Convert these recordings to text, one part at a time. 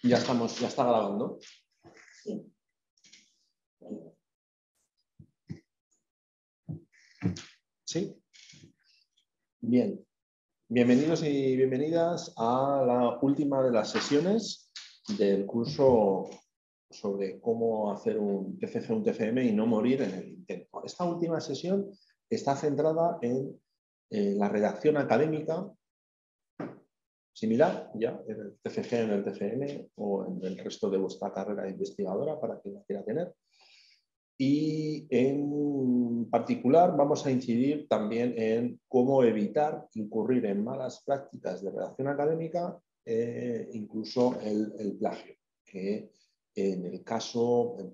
Ya estamos, ya está grabando. ¿Sí? Bien. Bienvenidos y bienvenidas a la última de las sesiones del curso sobre cómo hacer un TCG, un TFM y no morir en el intento. Esta última sesión está centrada en la redacción académica, similar ya en el TCG, en el TFM o en el resto de vuestra carrera investigadora para quien la quiera tener. Y en particular vamos a incidir también en cómo evitar incurrir en malas prácticas de redacción académica, incluso el plagio, que en el caso de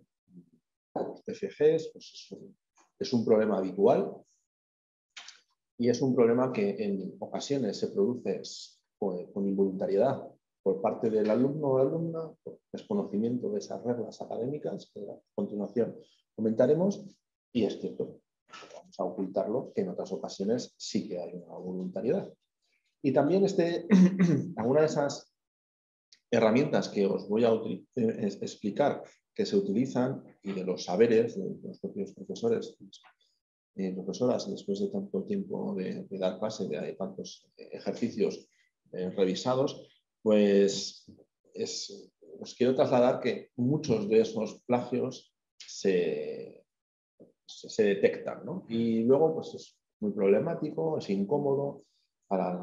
los TFGs pues es un problema habitual y es un problema que en ocasiones se produce con involuntariedad por parte del alumno o alumna, por desconocimiento de esas reglas académicas, que a continuación comentaremos, y es cierto, vamos a ocultarlo, que en otras ocasiones sí que hay una voluntariedad. Y también alguna de esas herramientas que os voy a explicar que se utilizan y de los saberes de los propios profesores, profesoras, después de tanto tiempo de dar clase, de tantos ejercicios revisados, pues os quiero trasladar que muchos de esos plagios se detectan, ¿no? Y luego pues es muy problemático, es incómodo para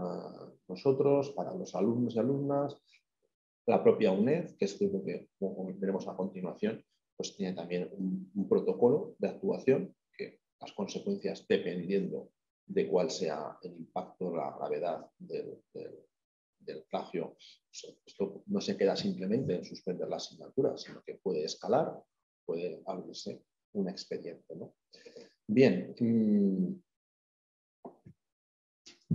nosotros, para los alumnos y alumnas. La propia UNED, que es lo que veremos a continuación, pues tiene también un protocolo de actuación que las consecuencias, dependiendo de cuál sea el impacto, la gravedad del plagio, pues esto no se queda simplemente en suspender la asignatura, sino que puede escalar, puede abrirse un expediente, ¿no? Bien,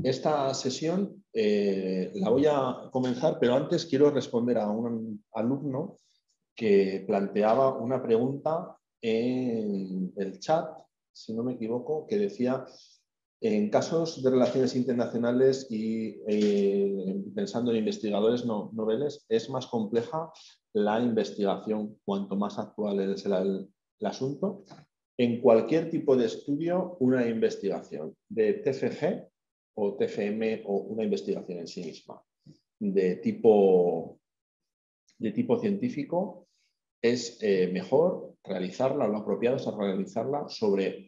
esta sesión la voy a comenzar, pero antes quiero responder a un alumno que planteaba una pregunta en el chat, si no me equivoco, que decía, en casos de relaciones internacionales y pensando en investigadores noveles, es más compleja la investigación cuanto más actual es el asunto. En cualquier tipo de estudio, una investigación de TFG o TFM o una investigación en sí misma de tipo científico, es mejor realizarla, lo apropiado es realizarla sobre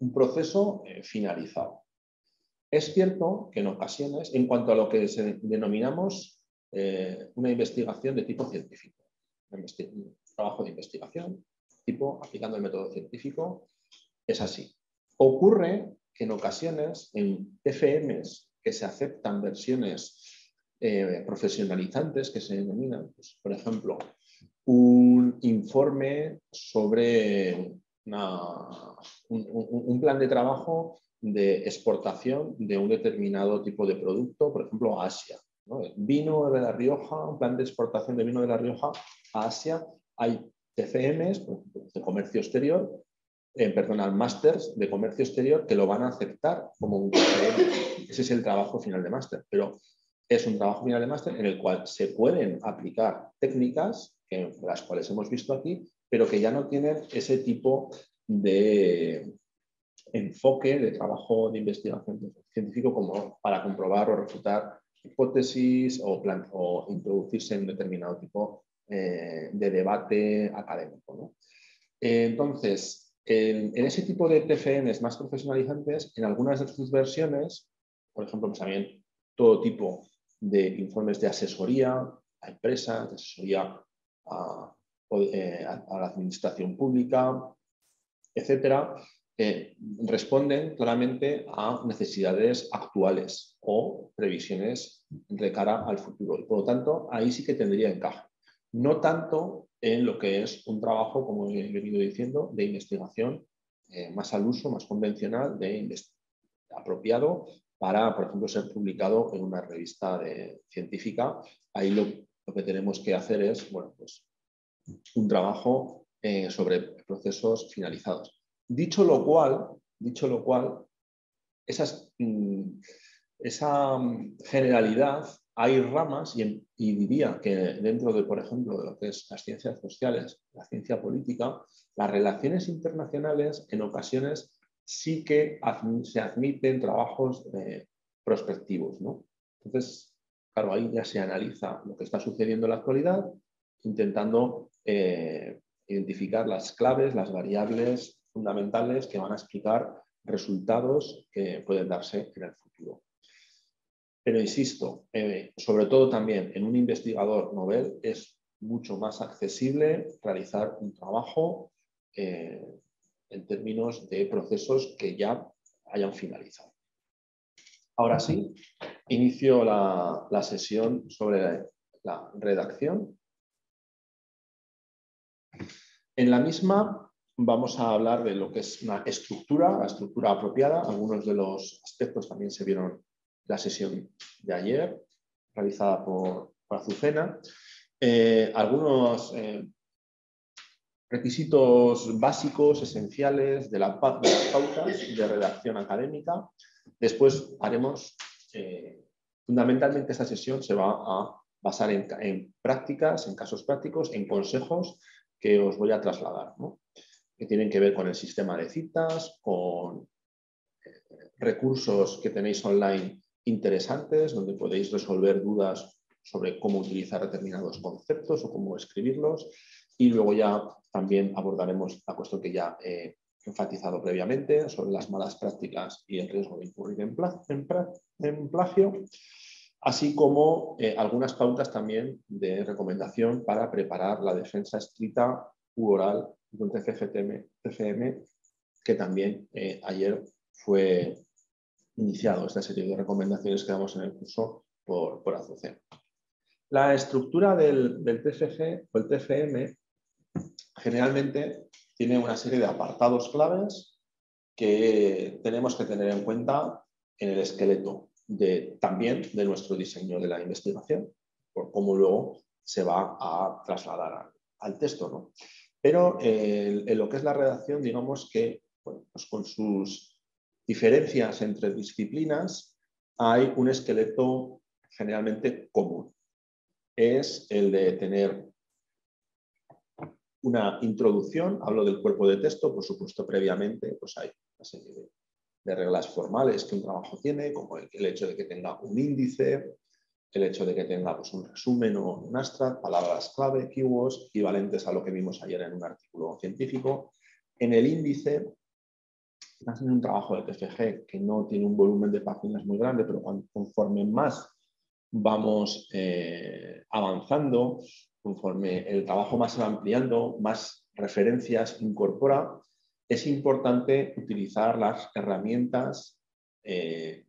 un proceso finalizado. Es cierto que en ocasiones, en cuanto a lo que denominamos una investigación de tipo científico, un trabajo de investigación, tipo aplicando el método científico, es así. Ocurre que en ocasiones, en TFMs que se aceptan versiones profesionalizantes, que se denominan, pues, por ejemplo, un informe sobre un plan de trabajo de exportación de un determinado tipo de producto, por ejemplo, a Asia, ¿no? Vino de La Rioja, un plan de exportación de vino de La Rioja a Asia. Hay TFMs, por ejemplo, de comercio exterior, másters de comercio exterior que lo van a aceptar como un TFM. Ese es el trabajo final de máster, pero es un trabajo final de máster en el cual se pueden aplicar técnicas, las cuales hemos visto aquí, pero que ya no tienen ese tipo de enfoque de trabajo de investigación científico como para comprobar o refutar hipótesis o introducirse en un determinado tipo de debate académico, ¿no? Entonces, en ese tipo de TFMs más profesionalizantes, en algunas de sus versiones, por ejemplo, pues también todo tipo de informes de asesoría a empresas, de asesoría a la administración pública, etcétera, responden claramente a necesidades actuales o previsiones de cara al futuro. Y por lo tanto, ahí sí que tendría encaje. No tanto en lo que es un trabajo, como he venido diciendo, de investigación más al uso, más convencional, apropiado para, por ejemplo, ser publicado en una revista científica. Ahí lo que tenemos que hacer es, bueno, pues, un trabajo sobre procesos finalizados. Dicho lo cual, esa generalidad hay ramas y diría que dentro de, por ejemplo, de lo que es las ciencias sociales, la ciencia política, las relaciones internacionales en ocasiones sí que se admiten trabajos prospectivos, ¿no? Entonces, claro, ahí ya se analiza lo que está sucediendo en la actualidad, intentando identificar las claves, las variables fundamentales que van a explicar resultados que pueden darse en el futuro. Pero insisto, sobre todo también en un investigador novel es mucho más accesible realizar un trabajo en términos de procesos que ya hayan finalizado. Ahora sí, inicio la sesión sobre la redacción. En la misma vamos a hablar de lo que es una estructura, la estructura apropiada. Algunos de los aspectos también se vieron en la sesión de ayer, realizada por Azucena. Algunos requisitos básicos, esenciales de las pautas de redacción académica. Después haremos, fundamentalmente esta sesión se va a basar en prácticas, en casos prácticos, en consejos que os voy a trasladar, ¿no? Que tienen que ver con el sistema de citas, con recursos que tenéis online interesantes, donde podéis resolver dudas sobre cómo utilizar determinados conceptos o cómo escribirlos. Y luego ya también abordaremos la cuestión que ya he enfatizado previamente sobre las malas prácticas y el riesgo de incurrir en plagio, así como algunas pautas también de recomendación para preparar la defensa escrita u oral de un TFM, que también ayer fue iniciado esta serie de recomendaciones que damos en el curso por Azucena. La estructura del TFG o el TFM generalmente tiene una serie de apartados claves que tenemos que tener en cuenta en el esqueleto también de nuestro diseño de la investigación, por cómo luego se va a trasladar al texto, ¿no? Pero en lo que es la redacción, digamos que bueno, pues con sus diferencias entre disciplinas hay un esqueleto generalmente común. Es el de tener una introducción, hablo del cuerpo de texto, por supuesto previamente pues hay una serie de reglas formales que un trabajo tiene, como el hecho de que tenga un índice, el hecho de que tenga pues, un resumen o un abstract, palabras clave, keywords, equivalentes a lo que vimos ayer en un artículo científico. En el índice, estás en un trabajo de TFG que no tiene un volumen de páginas muy grande, pero conforme más vamos avanzando, conforme el trabajo más se va ampliando, más referencias incorpora, es importante utilizar las herramientas que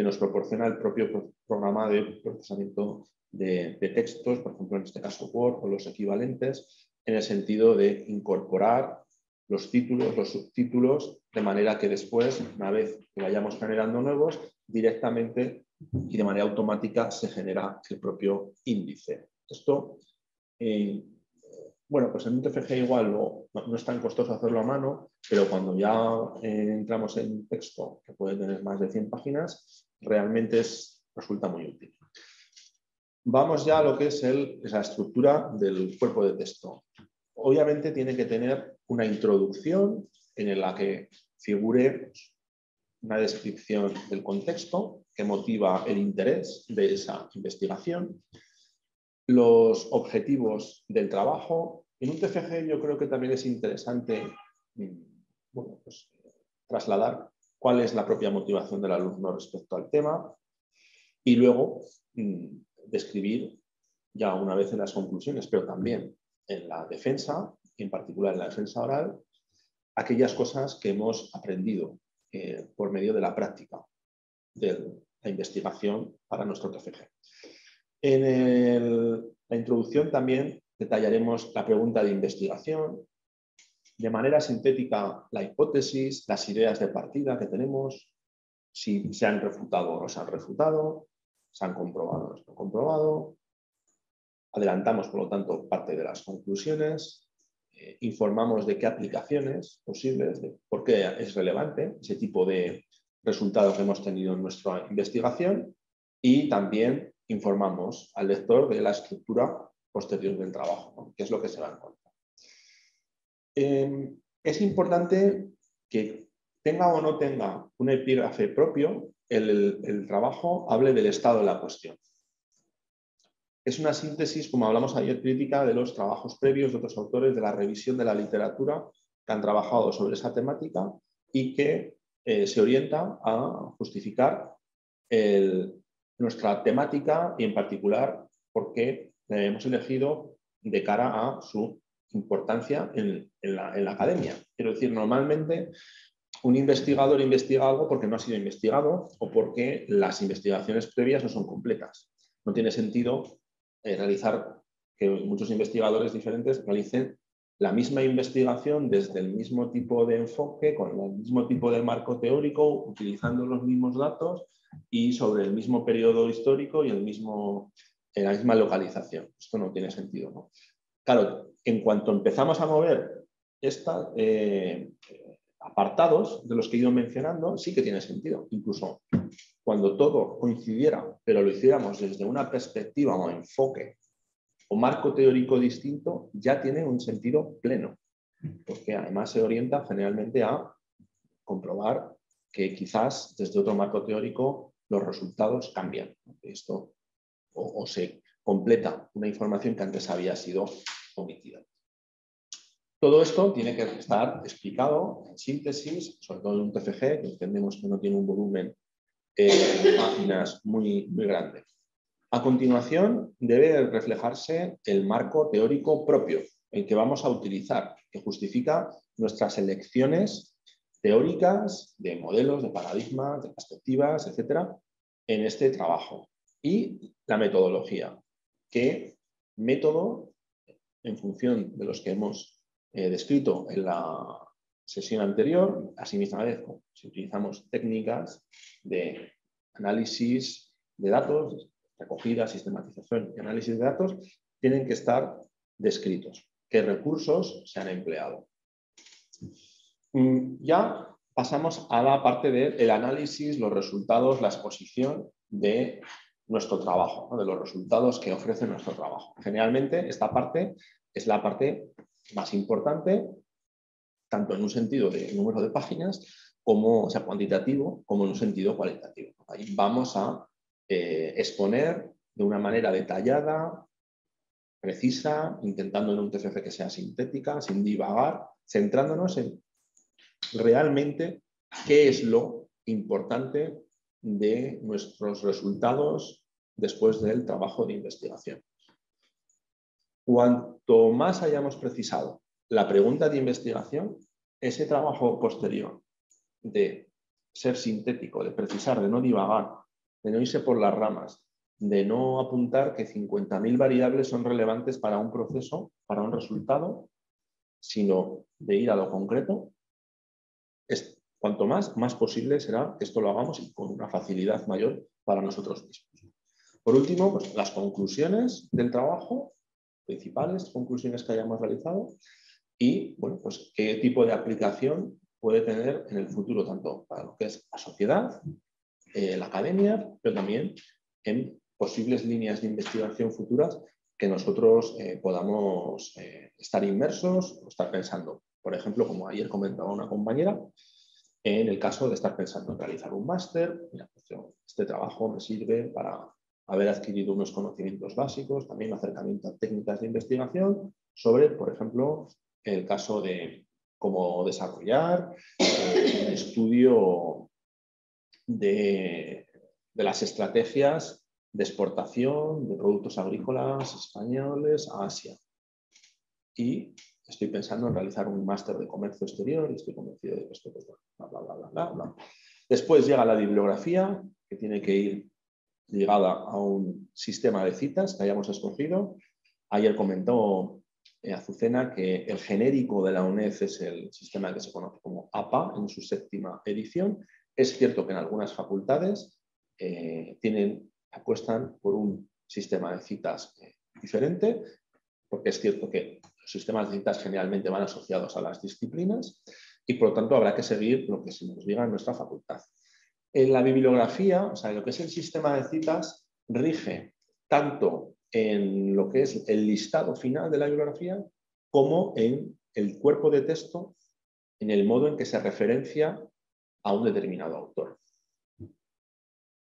nos proporciona el propio programa de procesamiento de textos, por ejemplo, en este caso Word o los equivalentes, en el sentido de incorporar los títulos, los subtítulos, de manera que después, una vez que vayamos generando nuevos, directamente y de manera automática se genera el propio índice. Esto, bueno, pues en un TFG igual no es tan costoso hacerlo a mano, pero cuando ya entramos en un texto que puede tener más de 100 páginas, realmente resulta muy útil. Vamos ya a lo que es la estructura del cuerpo de texto. Obviamente tiene que tener una introducción en la que figure una descripción del contexto que motiva el interés de esa investigación, los objetivos del trabajo. En un TFG yo creo que también es interesante bueno, pues, trasladar cuál es la propia motivación del alumno respecto al tema y luego describir ya una vez en las conclusiones, pero también en la defensa, en particular en la defensa oral, aquellas cosas que hemos aprendido por medio de la práctica de la investigación para nuestro TFG. En la introducción también detallaremos la pregunta de investigación, de manera sintética la hipótesis, las ideas de partida que tenemos, si se han refutado o no se han refutado, se han comprobado o no se han comprobado. Adelantamos, por lo tanto, parte de las conclusiones, informamos de qué aplicaciones posibles, de por qué es relevante ese tipo de resultado que hemos tenido en nuestra investigación y también informamos al lector de la estructura posterior del trabajo, ¿no? ¿Qué es lo que se va a encontrar? Es importante que tenga o no tenga un epígrafe propio, el trabajo hable del estado de la cuestión. Es una síntesis, como hablamos ayer, crítica de los trabajos previos de otros autores, de la revisión de la literatura que han trabajado sobre esa temática y que se orienta a justificar nuestra temática y en particular por qué la hemos elegido de cara a su importancia en la academia. Quiero decir, normalmente un investigador investiga algo porque no ha sido investigado o porque las investigaciones previas no son completas. No tiene sentido realizar que muchos investigadores diferentes realicen la misma investigación desde el mismo tipo de enfoque, con el mismo tipo de marco teórico, utilizando los mismos datos y sobre el mismo periodo histórico y en la misma localización. Esto no tiene sentido, ¿no? Claro, en cuanto empezamos a mover estos apartados de los que he ido mencionando, sí que tiene sentido. Incluso cuando todo coincidiera, pero lo hiciéramos desde una perspectiva o enfoque o marco teórico distinto, ya tiene un sentido pleno, porque además se orienta generalmente a comprobar que quizás desde otro marco teórico los resultados cambian. Esto o se completa una información que antes había sido omitida. Todo esto tiene que estar explicado en síntesis, sobre todo en un TFG, que entendemos que no tiene un volumen de páginas muy grande. A continuación, debe reflejarse el marco teórico propio, el que vamos a utilizar, que justifica nuestras elecciones teóricas de modelos, de paradigmas, de perspectivas, etcétera, en este trabajo. Y la metodología, que método, en función de los que hemos descrito en la sesión anterior, asimismo si utilizamos técnicas de análisis de datos, recogida, sistematización y análisis de datos, tienen que estar descritos. ¿Qué recursos se han empleado? Ya pasamos a la parte del análisis, los resultados, la exposición de nuestro trabajo, ¿no? De los resultados que ofrece nuestro trabajo. Generalmente esta parte es la parte más importante, tanto en un sentido de número de páginas, como, o sea, cuantitativo, como en un sentido cualitativo. Ahí vamos a exponer de una manera detallada, precisa, intentando en un TFF que sea sintética, sin divagar, centrándonos en realmente qué es lo importante de nuestros resultados después del trabajo de investigación. Cuanto más hayamos precisado la pregunta de investigación, ese trabajo posterior de ser sintético, de precisar, de no divagar, de no irse por las ramas, de no apuntar que 50.000 variables son relevantes para un proceso, para un resultado, sino de ir a lo concreto, cuanto más posible será que esto lo hagamos y con una facilidad mayor para nosotros mismos. Por último, pues, las conclusiones del trabajo, principales conclusiones que hayamos realizado y bueno, pues, qué tipo de aplicación puede tener en el futuro, tanto para lo que es la sociedad, la academia, pero también en posibles líneas de investigación futuras que nosotros podamos estar inmersos o estar pensando. Por ejemplo, como ayer comentaba una compañera, en el caso de estar pensando en realizar un máster, este trabajo me sirve para haber adquirido unos conocimientos básicos, también acercamiento a técnicas de investigación sobre, por ejemplo, el caso de cómo desarrollar un estudio de las estrategias de exportación de productos agrícolas españoles a Asia. Y estoy pensando en realizar un máster de comercio exterior y estoy convencido de que esto pues, bla, bla, bla, bla, bla. Después llega la bibliografía, que tiene que ir ligada a un sistema de citas que hayamos escogido. Ayer comentó Azucena que el genérico de la UNED es el sistema que se conoce como APA en su 7ª edición. Es cierto que en algunas facultades apuestan por un sistema de citas diferente, porque es cierto que los sistemas de citas generalmente van asociados a las disciplinas y por lo tanto habrá que seguir lo que se nos diga en nuestra facultad. En la bibliografía, o sea, lo que es el sistema de citas, rige tanto en lo que es el listado final de la bibliografía como en el cuerpo de texto, en el modo en que se referencia a un determinado autor.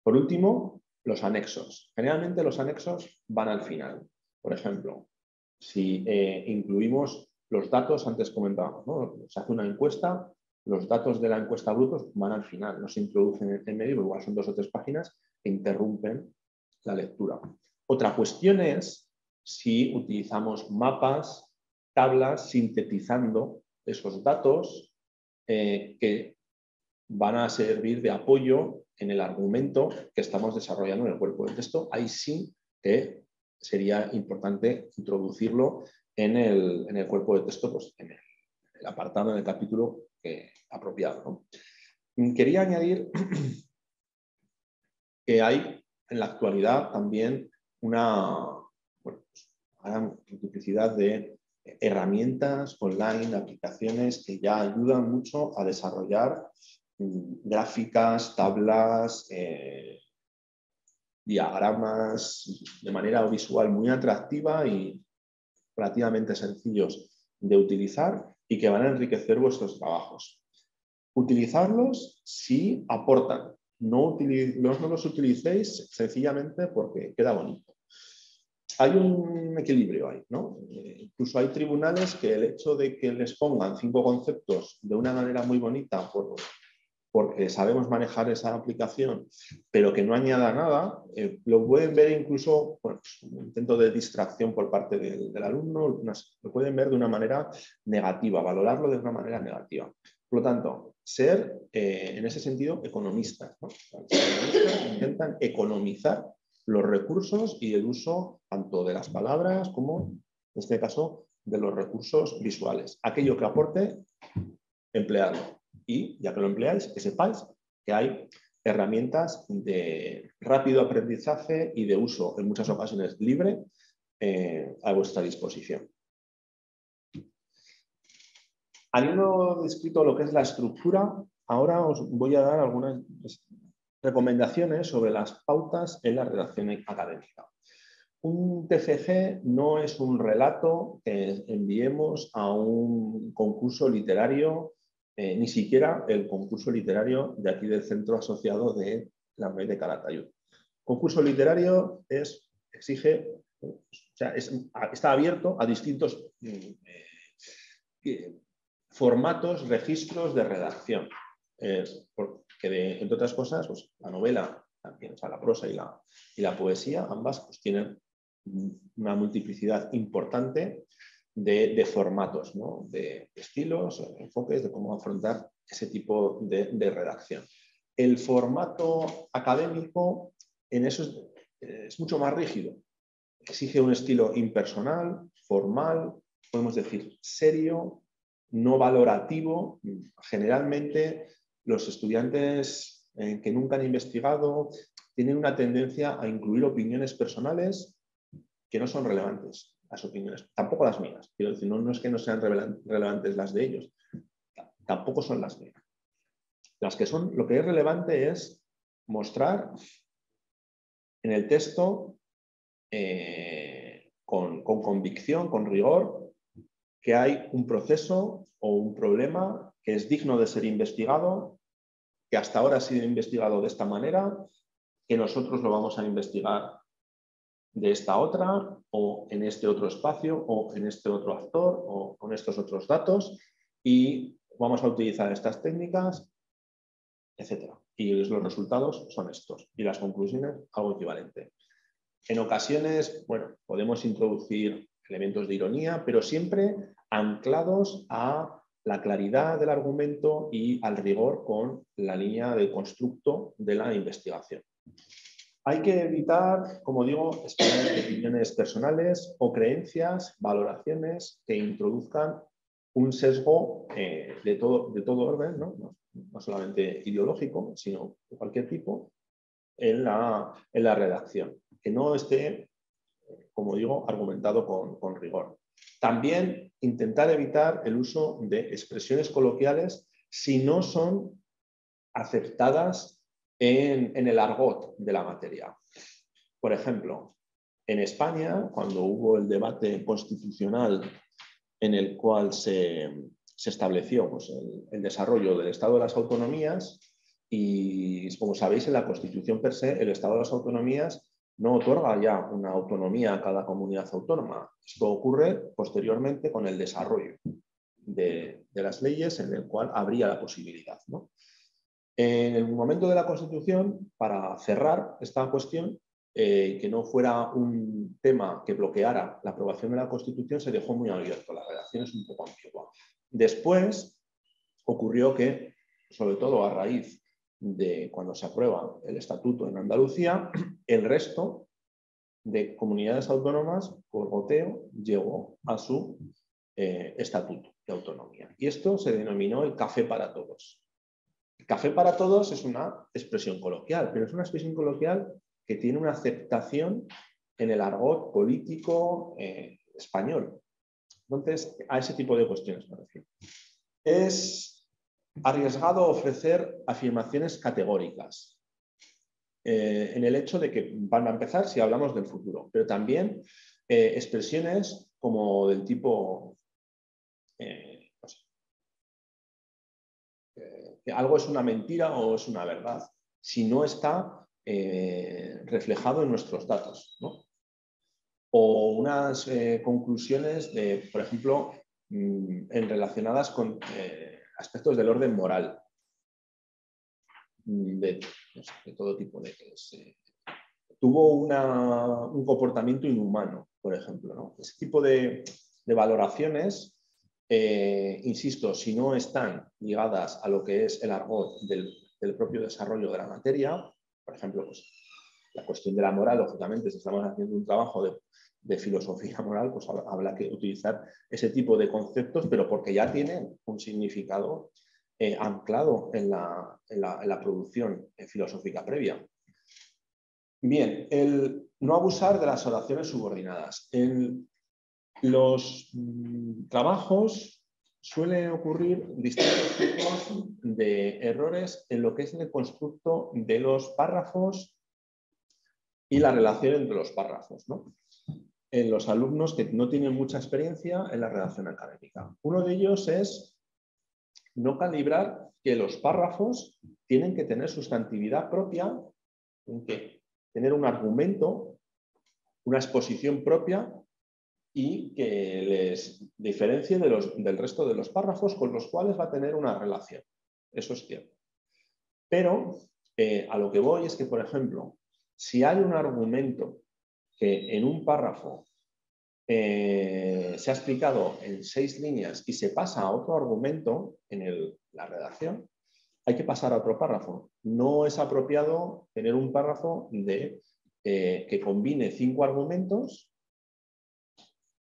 Por último, los anexos. Generalmente los anexos van al final. Por ejemplo, si incluimos los datos, antes comentábamos, ¿no? Se hace una encuesta, los datos de la encuesta brutos van al final, no se introducen en medio, igual son 2 o 3 páginas que interrumpen la lectura. Otra cuestión es si utilizamos mapas, tablas, sintetizando esos datos que van a servir de apoyo en el argumento que estamos desarrollando en el cuerpo del texto. Ahí sí que sería importante introducirlo en el cuerpo de texto, pues en el apartado, en el capítulo apropiado, ¿no? Quería añadir que hay en la actualidad también una multiplicidad de herramientas online, aplicaciones que ya ayudan mucho a desarrollar gráficas, tablas, diagramas de manera visual muy atractiva y relativamente sencillos de utilizar y que van a enriquecer vuestros trabajos. Utilizarlos si aportan. No los utilicéis sencillamente porque queda bonito. Hay un equilibrio ahí, ¿no? Incluso hay tribunales que el hecho de que les pongan 5 conceptos de una manera muy bonita porque sabemos manejar esa aplicación, pero que no añada nada, lo pueden ver incluso, bueno, pues, un intento de distracción por parte del alumno, lo pueden ver de una manera negativa, valorarlo de una manera negativa. Por lo tanto, ser en ese sentido economistas, ¿no? Los economistas intentan economizar los recursos y el uso tanto de las palabras como, en este caso, de los recursos visuales. Aquello que aporte, emplearlo. Y ya que lo empleáis, que sepáis que hay herramientas de rápido aprendizaje y de uso, en muchas ocasiones libre, a vuestra disposición. Habiendo descrito lo que es la estructura, ahora os voy a dar algunas recomendaciones sobre las pautas en la redacción académica. Un TFG no es un relato que enviemos a un concurso literario, ni siquiera el concurso literario de aquí del centro asociado de la UNED de Calatayud. Concurso literario exige, o sea, está abierto a distintos formatos, registros de redacción. Porque, entre otras cosas, pues, la novela, también, o sea, la prosa y la poesía, ambas pues, tienen una multiplicidad importante de formatos, ¿no? De estilos, enfoques, de cómo afrontar ese tipo de redacción. El formato académico en eso es mucho más rígido. Exige un estilo impersonal, formal, podemos decir serio, no valorativo. Generalmente los estudiantes que nunca han investigado tienen una tendencia a incluir opiniones personales que no son relevantes, las opiniones, tampoco las mías. Quiero decir, no es que no sean relevantes las de ellos, tampoco son las mías. Las que son, lo que es relevante es mostrar en el texto con convicción, con rigor, que hay un proceso o un problema que es digno de ser investigado, que hasta ahora ha sido investigado de esta manera, que nosotros lo vamos a investigar de esta otra, o en este otro espacio, o en este otro actor, o con estos otros datos, y vamos a utilizar estas técnicas, etc. Y los resultados son estos, y las conclusiones algo equivalente. En ocasiones, bueno, podemos introducir elementos de ironía, pero siempre anclados a la claridad del argumento y al rigor con la línea de constructo de la investigación. Hay que evitar, como digo, exponer opiniones personales o creencias, valoraciones que introduzcan un sesgo de todo orden, no solamente ideológico, sino de cualquier tipo, en la redacción. Que no esté, como digo, argumentado con rigor. También intentar evitar el uso de expresiones coloquiales si no son aceptadas en el argot de la materia. Por ejemplo, En España, cuando hubo el debate constitucional en el cual se estableció pues, el desarrollo del Estado de las autonomías, y como sabéis, en la Constitución per se, el Estado de las autonomías no otorga ya una autonomía a cada comunidad autónoma. Esto ocurre posteriormente con el desarrollo de las leyes en el cual habría la posibilidad, ¿no? En el momento de la Constitución, para cerrar esta cuestión, que no fuera un tema que bloqueara la aprobación de la Constitución, se dejó muy abierto. La redacción es un poco ambigua. Después ocurrió que, sobre todo a raíz de cuando se aprueba el Estatuto en Andalucía, el resto de comunidades autónomas, por goteo, llegó a su Estatuto de Autonomía. Y esto se denominó el café para todos. El café para todos es una expresión coloquial, pero es una expresión coloquial que tiene una aceptación en el argot político español. Entonces, a ese tipo de cuestiones me refiero. Es arriesgado ofrecer afirmaciones categóricas en el hecho de que van a empezar si hablamos del futuro, pero también expresiones como del tipo no sé, que algo es una mentira o es una verdad, si no está reflejado en nuestros datos, ¿no? O unas conclusiones, de, por ejemplo, relacionadas con aspectos del orden moral, de todo tipo de tuvo un comportamiento inhumano, por ejemplo, ¿no? Ese tipo de valoraciones, insisto, si no están ligadas a lo que es el argot del propio desarrollo de la materia, por ejemplo, pues, la cuestión de la moral, lógicamente, si estamos haciendo un trabajo de filosofía moral, pues habrá que utilizar ese tipo de conceptos, pero porque ya tienen un significado anclado en la producción filosófica previa. Bien, el no abusar de las oraciones subordinadas. En los trabajos suele ocurrir distintos tipos de errores en lo que es el constructo de los párrafos y la relación entre los párrafos, ¿no? En los alumnos que no tienen mucha experiencia en la redacción académica. Uno de ellos es no calibrar que los párrafos tienen que tener sustantividad propia, en que tener un argumento, una exposición propia y que les diferencie del resto de los párrafos con los cuales va a tener una relación. Eso es cierto. Pero a lo que voy es que, por ejemplo, si hay un argumento que en un párrafo se ha explicado en 6 líneas y se pasa a otro argumento en la redacción, hay que pasar a otro párrafo. No es apropiado tener un párrafo que combine 5 argumentos.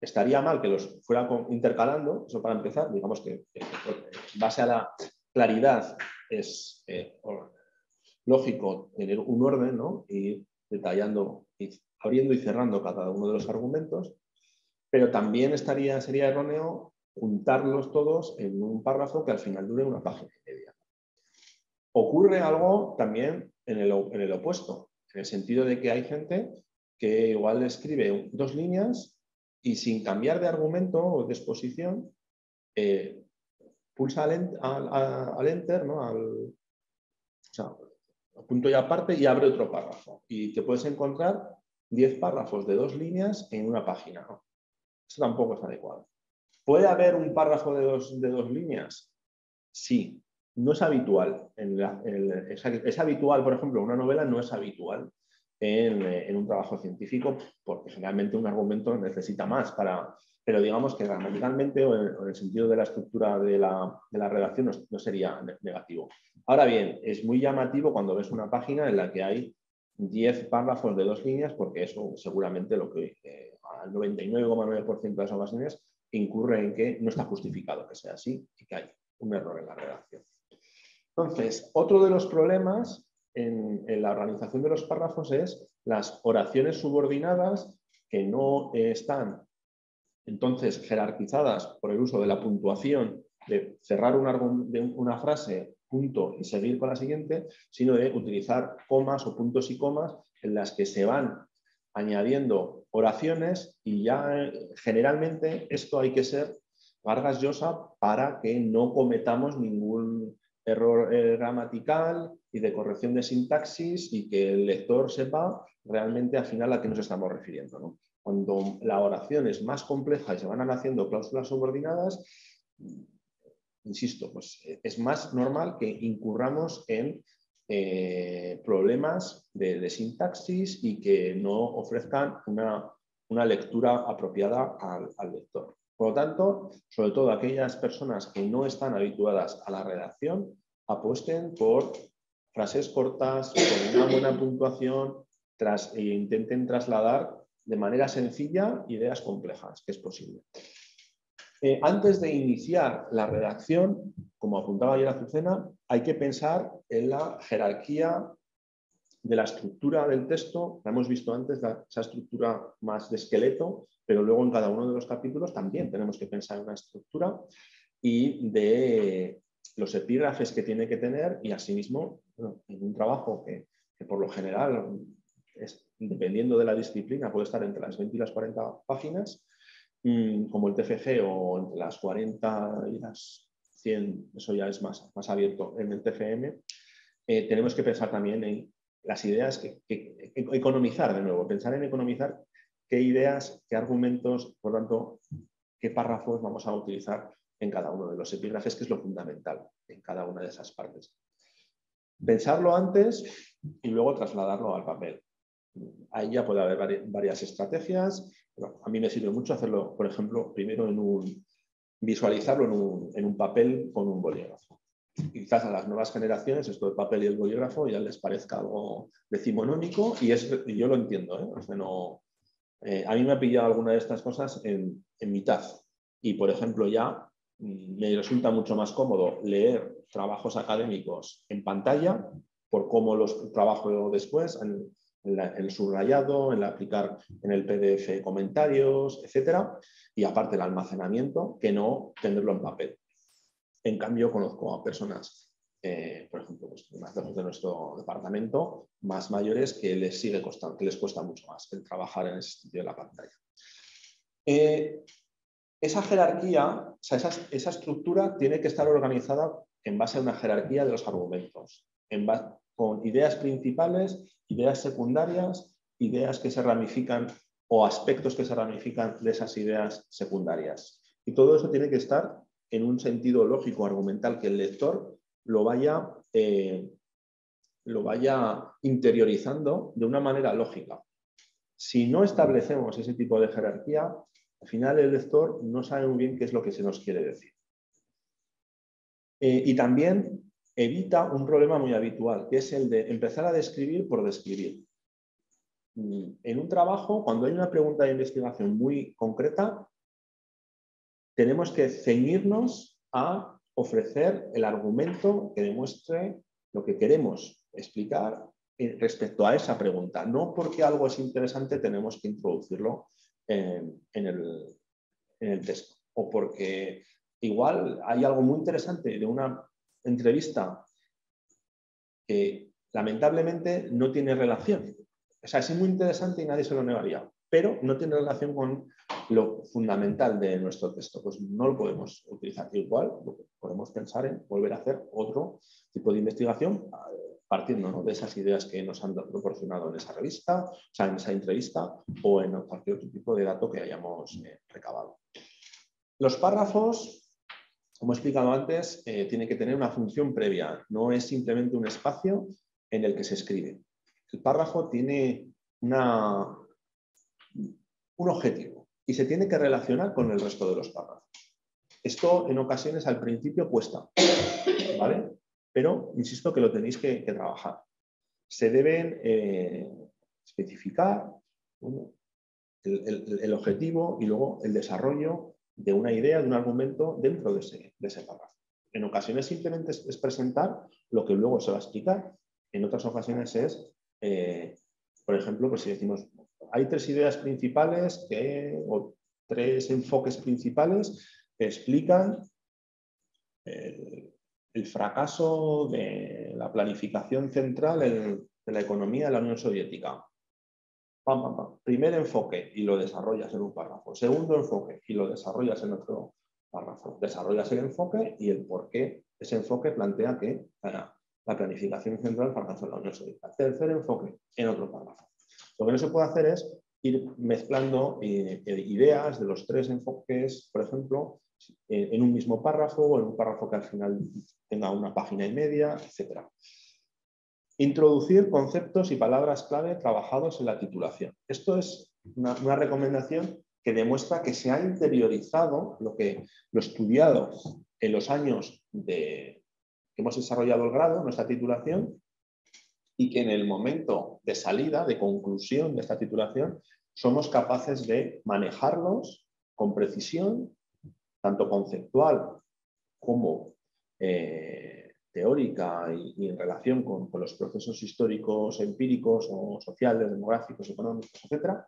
Estaría mal que los fuera intercalando, eso para empezar. Digamos que en base a la claridad es lógico tener un orden, ¿no? Y detallando, y abriendo y cerrando cada uno de los argumentos, pero también sería erróneo juntarlos todos en un párrafo que al final dure una página y media. Ocurre algo también en el opuesto, en el sentido de que hay gente que igual escribe 2 líneas y sin cambiar de argumento o de exposición, pulsa al enter, ¿no? O sea, punto y aparte y abre otro párrafo. Y te puedes encontrar 10 párrafos de 2 líneas en una página, ¿no? Eso tampoco es adecuado. ¿Puede haber un párrafo de dos líneas? Sí. No es habitual. Es habitual, por ejemplo, una novela no es habitual en un trabajo científico porque generalmente un argumento necesita más pero digamos que gramaticalmente o en el sentido de la estructura de la redacción no sería negativo. Ahora bien, es muy llamativo cuando ves una página en la que hay 10 párrafos de 2 líneas porque eso seguramente lo que al 99,9% de esas ocasiones incurre en que no está justificado que sea así y que hay un error en la redacción. Entonces, otro de los problemas en la organización de los párrafos es las oraciones subordinadas que no están entonces jerarquizadas por el uso de la puntuación, de cerrar una frase, punto, y seguir con la siguiente, sino de utilizar comas o puntos y comas en las que se van añadiendo oraciones y ya generalmente esto hay que ser Vargas Llosa para que no cometamos ningún error gramatical y de corrección de sintaxis y que el lector sepa realmente al final a qué nos estamos refiriendo, ¿no? Cuando la oración es más compleja y se van haciendo cláusulas subordinadas, insisto, pues es más normal que incurramos en problemas de sintaxis y que no ofrezcan una lectura apropiada al lector. Por lo tanto, sobre todo aquellas personas que no están habituadas a la redacción, apuesten por frases cortas, con una buena puntuación e intenten trasladar de manera sencilla ideas complejas, que es posible. Antes de iniciar la redacción, como apuntaba ayer Azucena, hay que pensar en la jerarquía de la estructura del texto. La hemos visto antes, esa estructura más de esqueleto, pero luego en cada uno de los capítulos también tenemos que pensar en una estructura y de los epígrafes que tiene que tener y asimismo, bueno, en un trabajo que por lo general, dependiendo de la disciplina, puede estar entre las 20 y las 40 páginas, como el TFG o entre las 40 y las 100, eso ya es más abierto en el TFM, tenemos que pensar también en las ideas, economizar de nuevo, pensar en economizar qué ideas, qué argumentos, por tanto, qué párrafos vamos a utilizar en cada uno de los epígrafes, que es lo fundamental en cada una de esas partes. Pensarlo antes y luego trasladarlo al papel. Ahí ya puede haber varias estrategias. Pero a mí me sirve mucho hacerlo, por ejemplo, primero visualizarlo en un papel con un bolígrafo. Y quizás a las nuevas generaciones esto del papel y el bolígrafo ya les parezca algo decimonónico y yo lo entiendo, ¿eh? O sea, a mí me ha pillado alguna de estas cosas en mitad y, por ejemplo, ya me resulta mucho más cómodo leer trabajos académicos en pantalla por cómo los trabajo después en el subrayado, en aplicar en el PDF comentarios, etcétera, y aparte el almacenamiento, que no tenerlo en papel. En cambio, conozco a personas, por ejemplo, pues, de nuestro departamento, más mayores, que les sigue costando, que les cuesta mucho más el trabajar en ese sentido de la pantalla. Esa jerarquía, o sea, esa estructura tiene que estar organizada en base a una jerarquía de los argumentos, con ideas principales, ideas secundarias, ideas que se ramifican o aspectos que se ramifican de esas ideas secundarias. Y todo eso tiene que estar en un sentido lógico, argumental, que el lector lo vaya interiorizando de una manera lógica. Si no establecemos ese tipo de jerarquía, al final el lector no sabe muy bien qué es lo que se nos quiere decir. Y también evita un problema muy habitual, que es el de empezar a describir por describir. En un trabajo, cuando hay una pregunta de investigación muy concreta, tenemos que ceñirnos a ofrecer el argumento que demuestre lo que queremos explicar respecto a esa pregunta. No porque algo es interesante tenemos que introducirlo en el texto. O porque igual hay algo muy interesante de una entrevista que lamentablemente no tiene relación. O sea, es muy interesante y nadie se lo negaría, pero no tiene relación con lo fundamental de nuestro texto. Pues no lo podemos utilizar. Igual podemos pensar en volver a hacer otro tipo de investigación partiendo, ¿no?, de esas ideas que nos han proporcionado en esa revista, o sea, en esa entrevista o en cualquier otro tipo de dato que hayamos recabado. Los párrafos, como he explicado antes, tienen que tener una función previa. No es simplemente un espacio en el que se escribe. El párrafo tiene un objetivo y se tiene que relacionar con el resto de los párrafos. Esto en ocasiones al principio cuesta, ¿vale? Pero insisto que lo tenéis que trabajar. Se deben especificar el objetivo y luego el desarrollo de una idea, de un argumento dentro de ese párrafo. En ocasiones simplemente es presentar lo que luego se va a explicar. En otras ocasiones es, por ejemplo, pues si decimos, hay tres ideas principales o tres enfoques principales que explican el fracaso de la planificación central de la economía de la Unión Soviética. Pam, pam, pam. Primer enfoque y lo desarrollas en un párrafo. Segundo enfoque y lo desarrollas en otro párrafo. Desarrollas el enfoque y el por qué ese enfoque plantea que la planificación central para alcanzar la Unión Soviética. Tercer enfoque en otro párrafo. Lo que no se puede hacer es ir mezclando ideas de los tres enfoques, por ejemplo, en un mismo párrafo o en un párrafo que al final tenga una página y media, etc. Introducir conceptos y palabras clave trabajados en la titulación. Esto es una recomendación que demuestra que se ha interiorizado lo estudiado en los años que hemos desarrollado el grado, nuestra titulación, y que en el momento de salida, de conclusión de esta titulación, somos capaces de manejarlos con precisión, tanto conceptual como teórica y en relación con los procesos históricos, empíricos o sociales, demográficos, económicos, etcétera,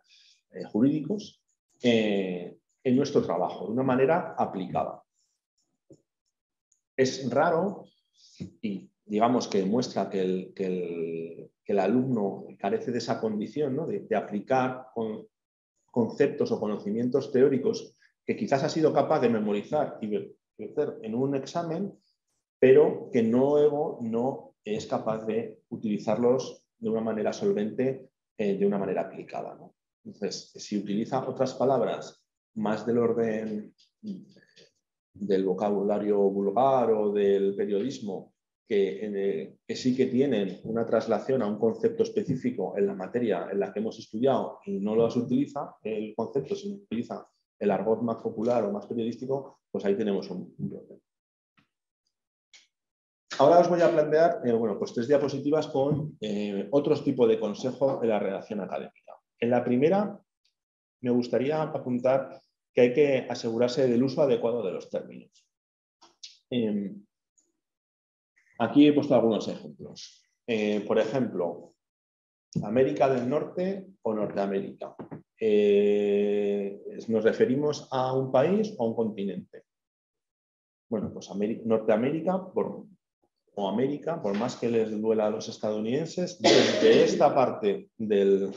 jurídicos, en nuestro trabajo, de una manera aplicada. Es raro y digamos que demuestra que el alumno carece de esa condición, ¿no? de aplicar conceptos o conocimientos teóricos que quizás ha sido capaz de memorizar y hacer en un examen, pero que luego no es capaz de utilizarlos de una manera solvente, de una manera aplicada, ¿no? Entonces, si utiliza otras palabras más del orden del vocabulario vulgar o del periodismo, que sí que tienen una traslación a un concepto específico en la materia en la que hemos estudiado y no los utiliza el concepto, sino utiliza el argot más popular o más periodístico, pues ahí tenemos un problema. Ahora os voy a plantear pues 3 diapositivas con otros tipos de consejos en la redacción académica. En la primera, me gustaría apuntar que hay que asegurarse del uso adecuado de los términos. Aquí he puesto algunos ejemplos. Por ejemplo, América del Norte o Norteamérica. ¿Nos referimos a un país o a un continente? Bueno, pues Norteamérica o América, por más que les duela a los estadounidenses, desde esta parte del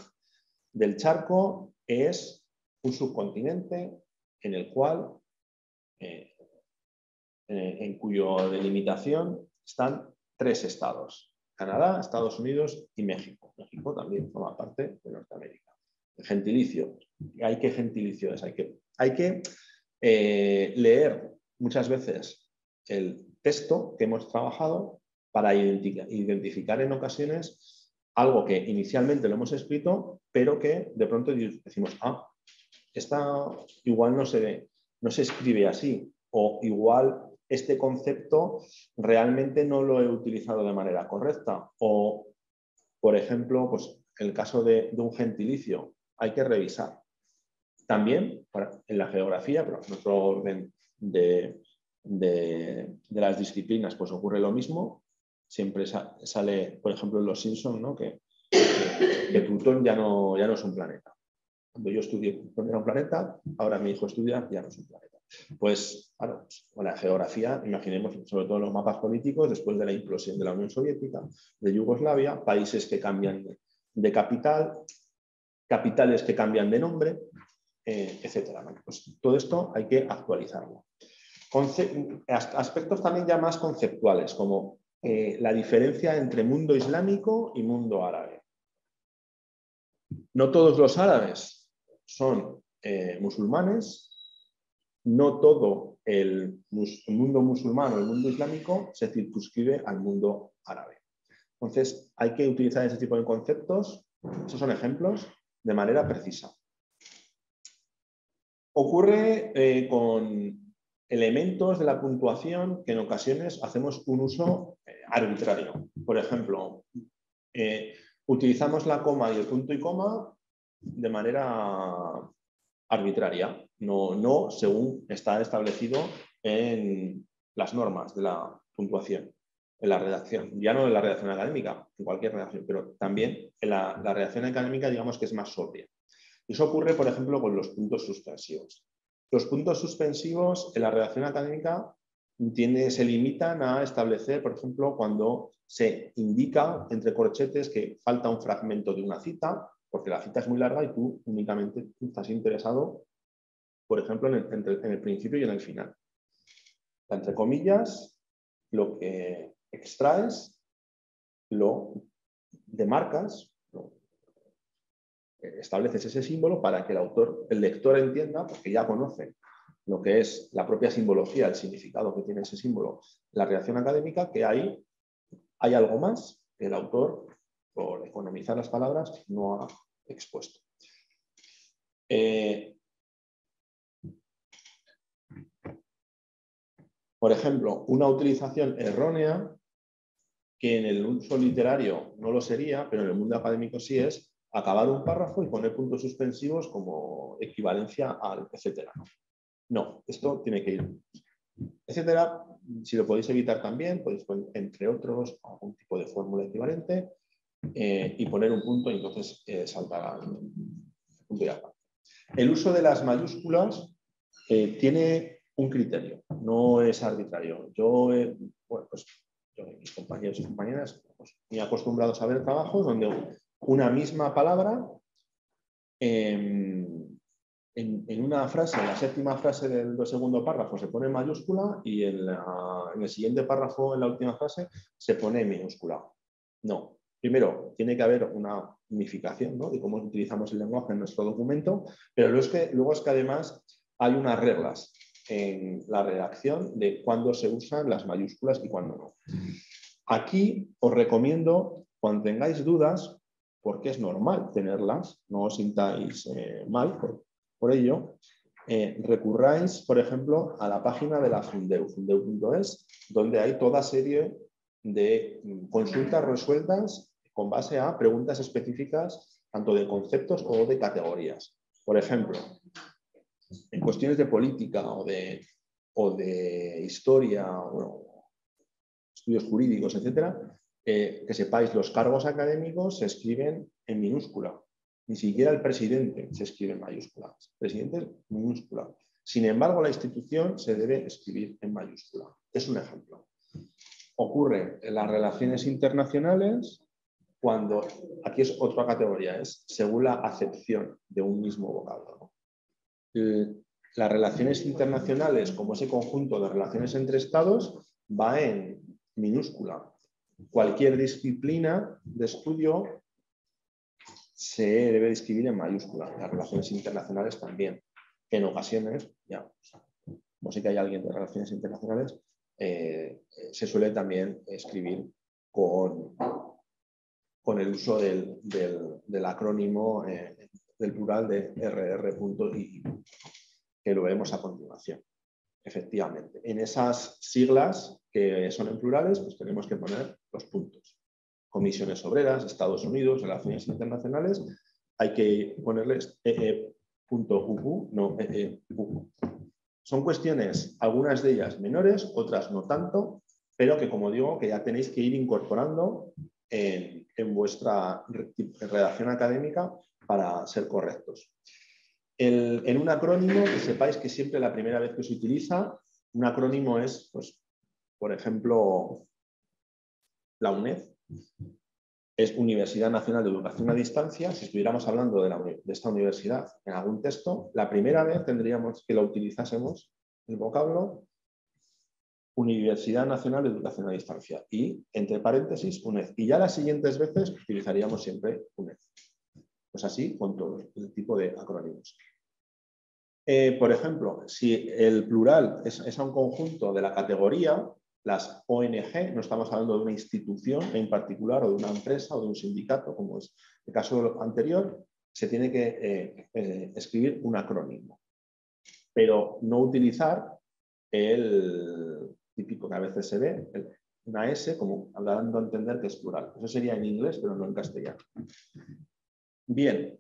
charco es un subcontinente en el cual, en cuya delimitación están 3 estados: Canadá, Estados Unidos y México. México también forma parte de Norteamérica. El gentilicio. ¿Qué gentilicio es? Hay que leer muchas veces el texto que hemos trabajado para identificar en ocasiones algo que inicialmente lo hemos escrito, pero que de pronto decimos, esta igual no se escribe así, o igual este concepto realmente no lo he utilizado de manera correcta, o, por ejemplo, pues el caso de un gentilicio, hay que revisar. También en la geografía, pero en otro orden de las disciplinas, pues ocurre lo mismo. Siempre sale, por ejemplo, en Los Simpsons, ¿no? que Plutón ya no es un planeta. Cuando yo estudié, Plutón era un planeta, ahora mi hijo estudia, ya no es un planeta. Pues, claro, con la geografía, imaginemos, sobre todo en los mapas políticos, después de la implosión de la Unión Soviética, de Yugoslavia, países que cambian de capital, capitales que cambian de nombre, etcétera. Bueno, pues todo esto hay que actualizarlo. Aspectos también ya más conceptuales, como la diferencia entre mundo islámico y mundo árabe. No todos los árabes son musulmanes, no todo el mundo musulmán o el mundo islámico se circunscribe al mundo árabe. Entonces, hay que utilizar ese tipo de conceptos, esos son ejemplos, de manera precisa. Ocurre con elementos de la puntuación que en ocasiones hacemos un uso arbitrario. Por ejemplo, utilizamos la coma y el punto y coma de manera arbitraria, no según está establecido en las normas de la puntuación, en la redacción, ya no en la redacción académica, en cualquier redacción, pero también en la redacción académica, digamos que es más sobria. Eso ocurre, por ejemplo, con los puntos suspensivos. Los puntos suspensivos en la redacción académica se limitan a establecer, por ejemplo, cuando se indica entre corchetes que falta un fragmento de una cita porque la cita es muy larga y tú únicamente estás interesado, por ejemplo, en el principio y en el final. Entre comillas, lo que extraes, lo demarcas, estableces ese símbolo para que el lector entienda, porque ya conoce lo que es la propia simbología, el significado que tiene ese símbolo, la redacción académica, que hay algo más que el autor, por economizar las palabras, no ha expuesto. Por ejemplo, una utilización errónea, que en el uso literario no lo sería, pero en el mundo académico sí, es acabar un párrafo y poner puntos suspensivos como equivalencia al etcétera. No, esto tiene que ir etcétera. Si lo podéis evitar también, podéis poner, entre otros, algún tipo de fórmula equivalente y poner un punto y entonces saltará el punto y aparte. El uso de las mayúsculas tiene un criterio, no es arbitrario. Yo, mis compañeros y compañeras, pues, muy acostumbrados a ver trabajos donde una misma palabra en una frase, en la séptima frase del segundo párrafo se pone en mayúscula y en el siguiente párrafo, en la última frase, se pone en minúscula. No. Primero, tiene que haber una unificación, ¿no?, de cómo utilizamos el lenguaje en nuestro documento, pero luego es que además hay unas reglas en la redacción de cuándo se usan las mayúsculas y cuándo no. Aquí os recomiendo, cuando tengáis dudas, porque es normal tenerlas, no os sintáis mal por ello, recurráis, por ejemplo, a la página de la Fundeu, fundeu.es, donde hay toda serie de consultas resueltas con base a preguntas específicas, tanto de conceptos o de categorías. Por ejemplo, en cuestiones de política o de historia, estudios jurídicos, etcétera, que sepáis, los cargos académicos se escriben en minúscula. Ni siquiera el presidente se escribe en mayúscula. Presidente es minúscula. Sin embargo, la institución se debe escribir en mayúscula. Es un ejemplo. Ocurre en las relaciones internacionales cuando, aquí es otra categoría, es según la acepción de un mismo vocablo. Las relaciones internacionales, como ese conjunto de relaciones entre estados, va en minúscula. Cualquier disciplina de estudio se debe escribir en mayúscula. Las relaciones internacionales también. En ocasiones, ya, como sé que hay alguien de relaciones internacionales, se suele también escribir con el uso del acrónimo del plural de RR.I, que lo vemos a continuación. Efectivamente, en esas siglas que son en plurales, pues tenemos que poner los puntos. Comisiones obreras, Estados Unidos, relaciones internacionales, hay que ponerles .uu, no uu. Son cuestiones, algunas de ellas menores, otras no tanto, pero que, como digo, que ya tenéis que ir incorporando en vuestra redacción académica para ser correctos. En un acrónimo, que sepáis que siempre la primera vez que se utiliza, un acrónimo es, pues, por ejemplo, la UNED, es Universidad Nacional de Educación a Distancia. Si estuviéramos hablando de esta universidad en algún texto, la primera vez tendríamos que lo utilizásemos el vocablo Universidad Nacional de Educación a Distancia y, entre paréntesis, UNED. Y ya las siguientes veces utilizaríamos siempre UNED. Pues así con todo el tipo de acrónimos. Por ejemplo, si el plural es a un conjunto de la categoría, las ONG, no estamos hablando de una institución en particular o de una empresa o de un sindicato, como es el caso anterior, se tiene que escribir un acrónimo, pero no utilizar el típico que a veces se ve, una S, como dando a entender que es plural. Eso sería en inglés, pero no en castellano. Bien,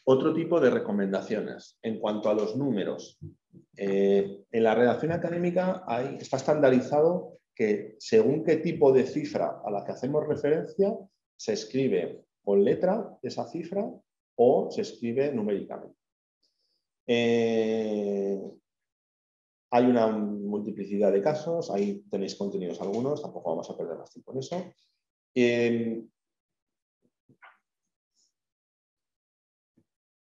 otro tipo de recomendaciones en cuanto a los números. En la redacción académica está estandarizado que según qué tipo de cifra a la que hacemos referencia, se escribe con letra esa cifra o se escribe numéricamente. Hay una multiplicidad de casos, ahí tenéis contenidos algunos, tampoco vamos a perder más tiempo en eso.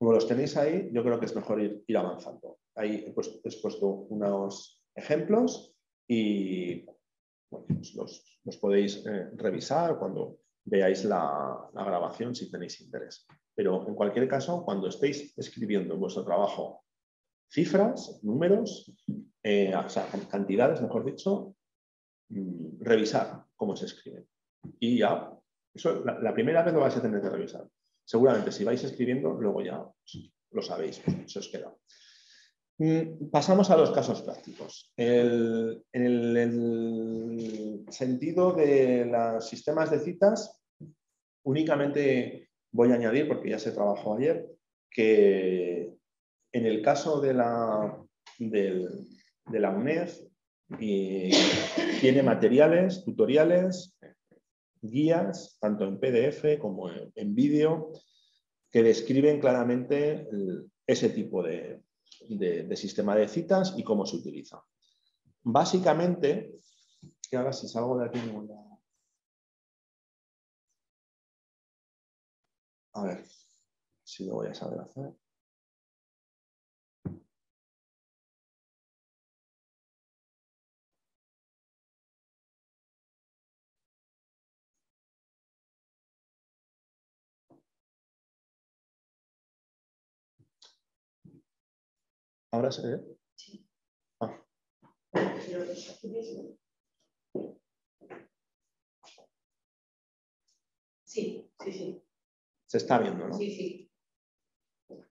como los tenéis ahí, yo creo que es mejor ir avanzando. Ahí he puesto unos ejemplos y bueno, pues los podéis revisar cuando veáis la grabación si tenéis interés. Pero en cualquier caso, cuando estéis escribiendo en vuestro trabajo cifras, números, o sea, cantidades, mejor dicho, revisar cómo se escriben. Y ya, eso la primera vez lo vais a tener que revisar. Seguramente si vais escribiendo, luego ya lo sabéis, se os queda. Pasamos a los casos prácticos. En el sentido de los sistemas de citas, únicamente voy a añadir, porque ya se trabajó ayer, que en el caso de la UNED tiene materiales, tutoriales, guías, tanto en PDF como en vídeo, que describen claramente ese tipo de sistema de citas y cómo se utiliza. Básicamente, que ahora si salgo de aquí no voy a ver si lo voy a saber hacer. ¿Ahora se ve? Sí. Ah. Sí, sí, sí. Se está viendo, ¿no? Sí, sí.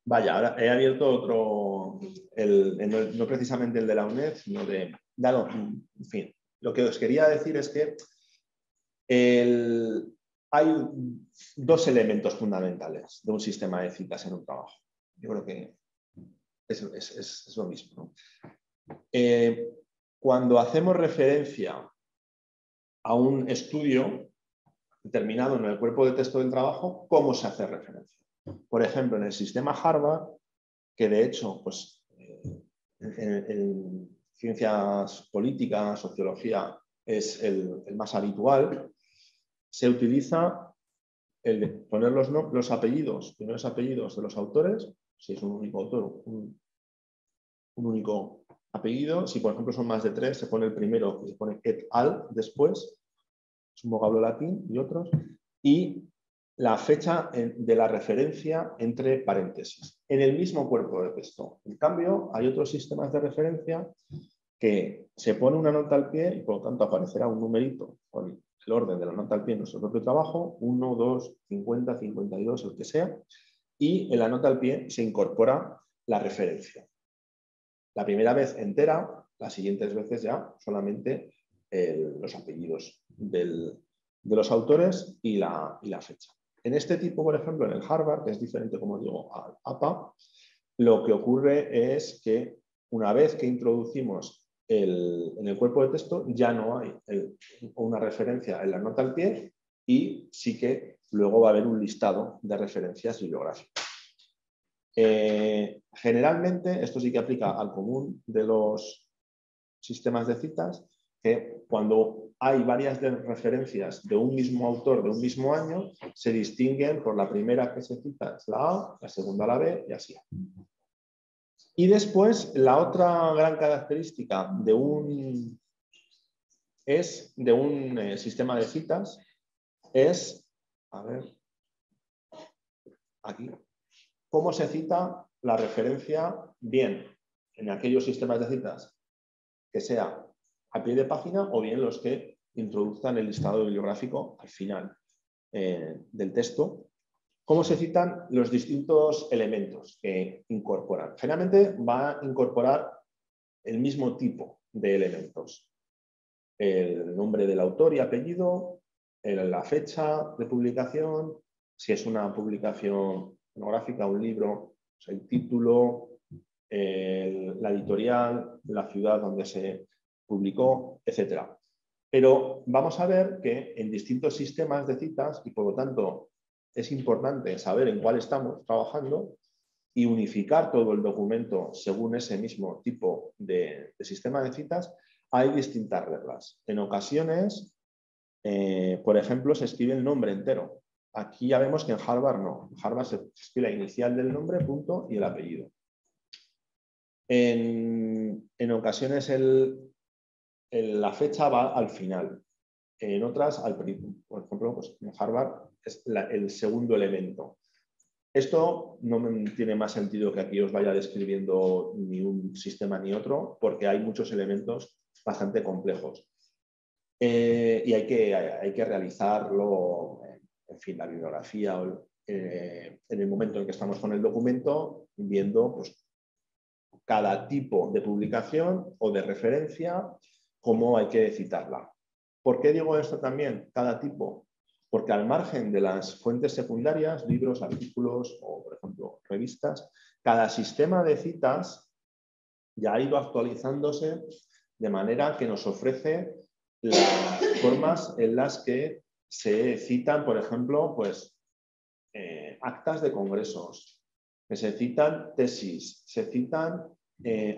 Vaya, ahora he abierto otro, no precisamente el de la UNED, sino de... Dado, en fin, lo que os quería decir es que hay dos elementos fundamentales de un sistema de citas en un trabajo. Yo creo que es lo mismo, ¿no? Cuando hacemos referencia a un estudio determinado en el cuerpo de texto del trabajo, ¿cómo se hace referencia? Por ejemplo, en el sistema Harvard, que de hecho, pues, en ciencias políticas, sociología, es el más habitual, se utiliza el de poner los apellidos, primeros apellidos de los autores, si es un único autor, un único apellido. Si, por ejemplo, son más de 3, se pone el primero, se pone et al después, es un vocablo latín y otros, y la fecha de la referencia entre paréntesis, en el mismo cuerpo de texto. En cambio, hay otros sistemas de referencia que se pone una nota al pie y por lo tanto aparecerá un numerito con el orden de la nota al pie en nuestro propio trabajo, 1, 2, 50, 52, el que sea, y en la nota al pie se incorpora la referencia. La primera vez entera, las siguientes veces ya solamente los apellidos de los autores y la fecha. En este tipo, por ejemplo, en el Harvard, que es diferente, como digo, al APA, lo que ocurre es que una vez que introducimos en el cuerpo de texto, ya no hay una referencia en la nota al pie y sí que luego va a haber un listado de referencias bibliográficas. Generalmente, esto sí que aplica al común de los sistemas de citas, que cuando hay varias referencias de un mismo autor de un mismo año, se distinguen por la primera que se cita es la A, la segunda la B y así. Y después, la otra gran característica de un sistema de citas es, a ver, aquí, cómo se cita la referencia bien en aquellos sistemas de citas que sea a pie de página o bien los que introduzcan el listado bibliográfico al final del texto. ¿Cómo se citan los distintos elementos que incorporan? Generalmente va a incorporar el mismo tipo de elementos. El nombre del autor y apellido, la fecha de publicación, si es una publicación monográfica, un libro, pues el título, la editorial, la ciudad donde se publicó, etc. Pero vamos a ver que en distintos sistemas de citas, y por lo tanto es importante saber en cuál estamos trabajando y unificar todo el documento según ese mismo tipo de sistema de citas, hay distintas reglas. En ocasiones, por ejemplo, se escribe el nombre entero. Aquí ya vemos que en Harvard no. En Harvard se escribe la inicial del nombre, punto, y el apellido. En ocasiones la fecha va al final. En otras, al principio. Por ejemplo, pues en Harvard es el segundo elemento. Esto no tiene más sentido que aquí os vaya describiendo ni un sistema ni otro, porque hay muchos elementos bastante complejos. Y hay que realizarlo, en fin, la bibliografía, en el momento en que estamos con el documento, viendo pues, cada tipo de publicación o de referencia, cómo hay que citarla. ¿Por qué digo esto también? Cada tipo. Porque al margen de las fuentes secundarias, libros, artículos o, por ejemplo, revistas, cada sistema de citas ya ha ido actualizándose de manera que nos ofrece las formas en las que se citan, por ejemplo, pues, actas de congresos, que se citan tesis, se citan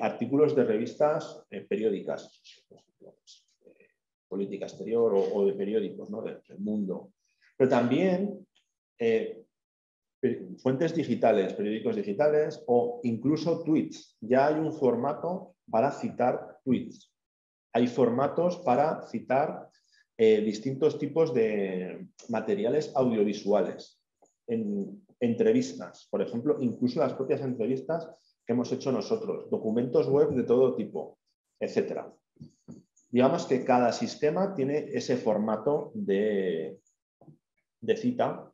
artículos de revistas periódicas, política exterior o de periódicos, ¿no? del mundo. Pero también fuentes digitales, periódicos digitales o incluso tweets. Ya hay un formato para citar tweets. Hay formatos para citar distintos tipos de materiales audiovisuales. En entrevistas, por ejemplo, incluso las propias entrevistas que hemos hecho nosotros, documentos web de todo tipo, etc. Digamos que cada sistema tiene ese formato de cita.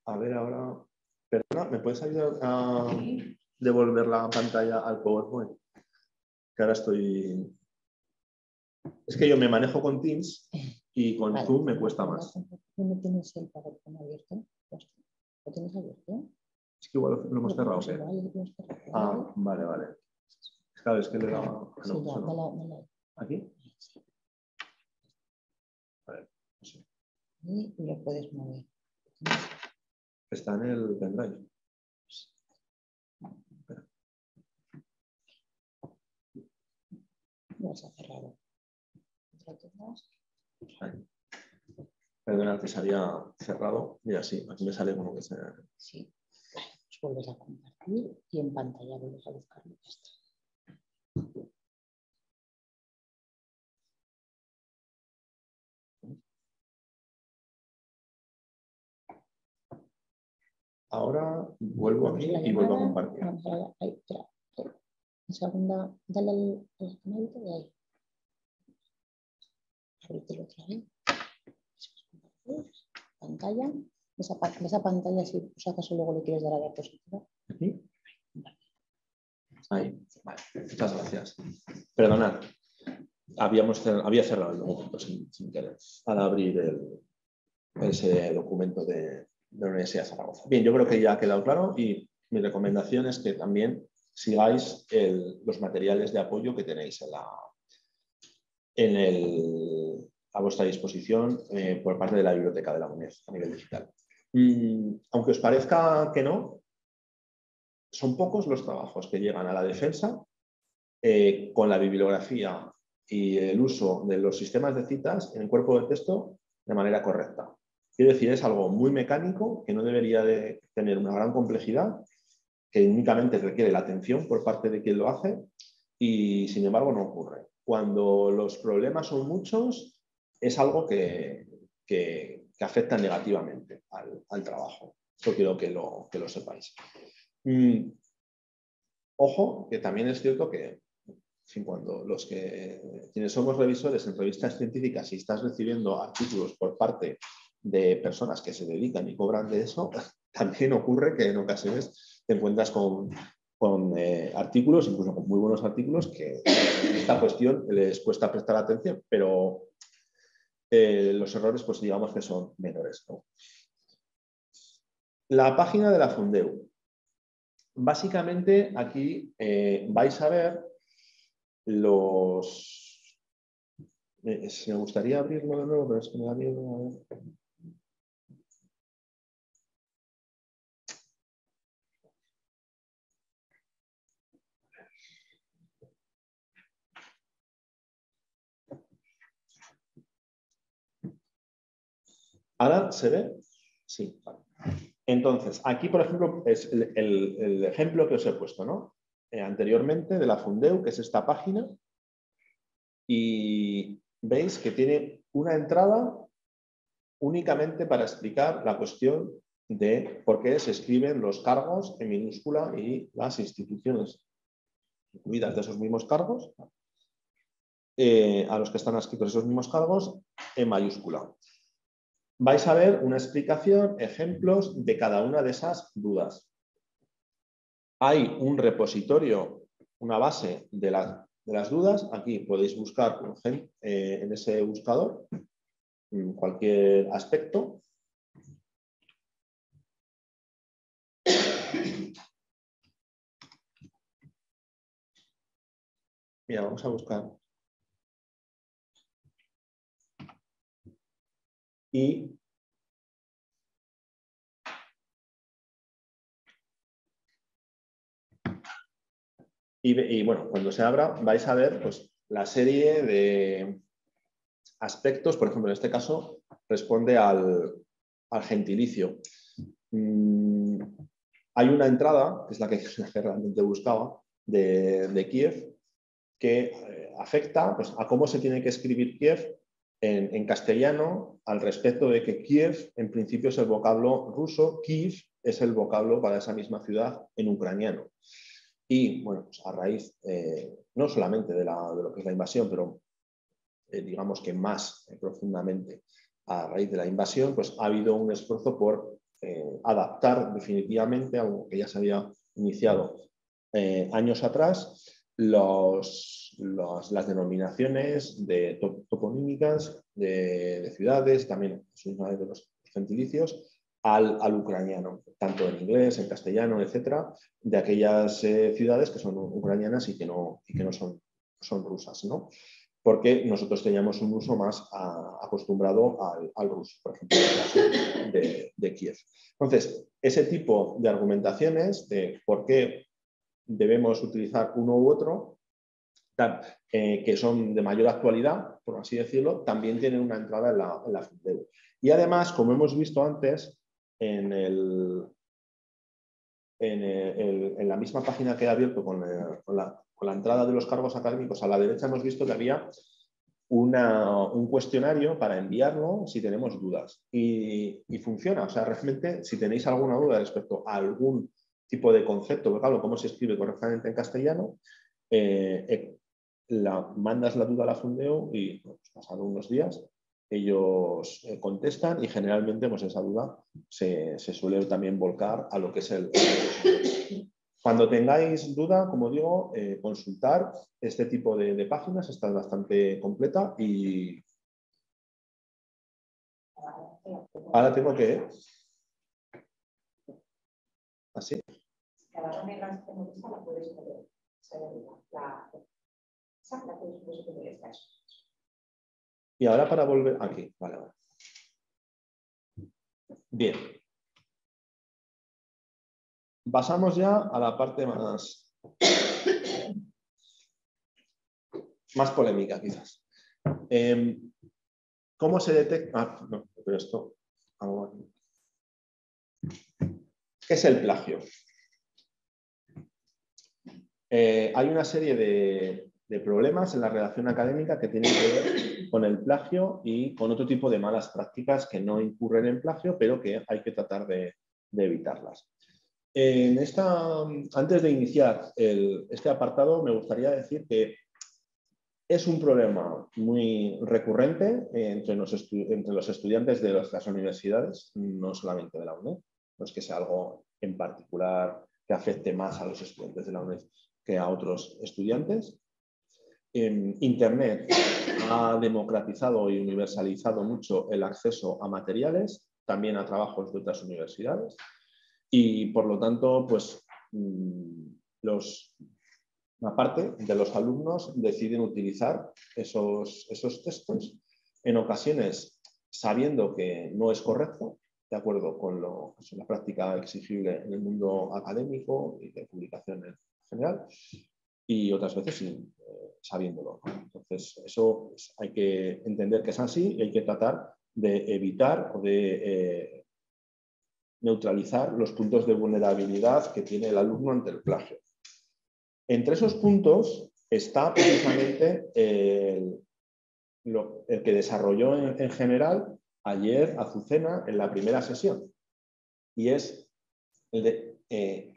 A ver ahora, perdona, ¿me puedes ayudar a devolver la pantalla al PowerPoint? Que ahora estoy... Es que yo me manejo con Teams y con Zoom me cuesta más. ¿No tienes el PowerPoint abierto? ¿Lo tienes abierto? Es que igual lo hemos cerrado. Sí, Ah, vale, vale. Claro, es que le daba... Sí, ya, dale. ¿Aquí? Sí. A ver, no sé. Y lo puedes mover. Está en el pendrive. Ya se ha cerrado. Perdona, que se había cerrado. Mira, sí, aquí me sale como que se... Sí. Vale, pues vuelves a compartir y en pantalla vuelves a buscarlo. Ya está. Ahora vuelvo aquí y vuelvo a compartir. Ahí, en segunda, dale al canalito de ahí. Abrirte otra vez. Pantalla. Esa pantalla, si por acaso luego le quieres dar a la diapositiva. ¿Aquí? Ahí. Vale. Muchas gracias. Perdonad. Había cerrado el documento sin querer al abrir ese documento de la Universidad de Zaragoza. Bien, yo creo que ya ha quedado claro y mi recomendación es que también sigáis los materiales de apoyo que tenéis a vuestra disposición por parte de la biblioteca de la UNED a nivel digital. Aunque os parezca que no, son pocos los trabajos que llegan a la defensa con la bibliografía y el uso de los sistemas de citas en el cuerpo de texto de manera correcta. Quiero decir, es algo muy mecánico que no debería de tener una gran complejidad, que únicamente requiere la atención por parte de quien lo hace y, sin embargo, no ocurre. Cuando los problemas son muchos, es algo que afecta negativamente al trabajo. Yo quiero que lo sepáis. Ojo, que también es cierto que cuando quienes somos revisores en revistas científicas y estás recibiendo artículos por parte de personas que se dedican y cobran de eso, también ocurre que en ocasiones te encuentras con artículos, incluso con muy buenos artículos, que en esta cuestión les cuesta prestar atención, pero los errores, pues digamos que son menores, ¿no? La página de la Fundeu. Básicamente aquí vais a ver me gustaría abrirlo de nuevo, pero es que me da miedo. ¿Ahora se ve? Sí. Vale. Entonces, aquí, por ejemplo, es el ejemplo que os he puesto, ¿no? Anteriormente de la Fundeu, que es esta página, y veis que tiene una entrada únicamente para explicar la cuestión de por qué se escriben los cargos en minúscula y las instituciones incluidas de esos mismos cargos, a los que están adscritos esos mismos cargos, en mayúscula. Vais a ver una explicación, ejemplos de cada una de esas dudas. Hay un repositorio, una base de las dudas. Aquí podéis buscar en ese buscador cualquier aspecto. Mira, vamos a buscar. Y bueno, cuando se abra vais a ver pues, la serie de aspectos. Por ejemplo, en este caso responde al gentilicio. Hay una entrada, que es la que realmente buscaba, de Kiev, que afecta pues, a cómo se tiene que escribir Kiev en castellano, al respecto de que Kiev en principio es el vocablo ruso, Kiev es el vocablo para esa misma ciudad en ucraniano. Y bueno, pues a raíz no solamente de lo que es la invasión, pero digamos que más profundamente a raíz de la invasión, pues ha habido un esfuerzo por adaptar definitivamente, algo que ya se había iniciado años atrás, las denominaciones toponímicas de ciudades, también de los gentilicios, al ucraniano, tanto en inglés, en castellano, etcétera, de aquellas ciudades que son ucranianas y que no son rusas, ¿no? Porque nosotros teníamos un uso más acostumbrado al ruso, por ejemplo, en el caso de Kiev. Entonces, ese tipo de argumentaciones de por qué debemos utilizar uno u otro, que son de mayor actualidad, por así decirlo, también tienen una entrada en la Fundeu. Y además, como hemos visto antes, en la misma página que he abierto con la entrada de los cargos académicos, a la derecha hemos visto que había un cuestionario para enviarlo si tenemos dudas. Y funciona. O sea, realmente, si tenéis alguna duda respecto a algún tipo de concepto, vocablo, cómo se escribe correctamente en castellano, mandas la duda a la Fundeu y pues, pasado unos días ellos contestan y generalmente pues, esa duda se suele también volcar a lo que es el... Cuando tengáis duda, como digo, consultar este tipo de páginas, está bastante completa y ahora tengo que... ¿Así? Cada regla que me gusta la puedes poner. Y ahora para volver aquí, vale. Bien. Pasamos ya a la parte más polémica, quizás. ¿Cómo se detecta? Ah, no, pero esto... ¿Qué es el plagio? Hay una serie de problemas en la redacción académica que tienen que ver con el plagio y con otro tipo de malas prácticas que no incurren en plagio, pero que hay que tratar de evitarlas. Antes de iniciar este apartado, me gustaría decir que es un problema muy recurrente entre los estudiantes de las universidades, no solamente de la UNED. No es que sea algo en particular que afecte más a los estudiantes de la UNED que a otros estudiantes. Internet ha democratizado y universalizado mucho el acceso a materiales, también a trabajos de otras universidades. Y por lo tanto, pues una parte de los alumnos deciden utilizar esos textos, en ocasiones sabiendo que no es correcto, de acuerdo con la práctica exigible en el mundo académico y de publicación en general, y otras veces sabiéndolo. Entonces, eso hay que entender que es así y hay que tratar de evitar o de neutralizar los puntos de vulnerabilidad que tiene el alumno ante el plagio. Entre esos puntos está precisamente el que desarrolló en general ayer Azucena en la primera sesión, y es el de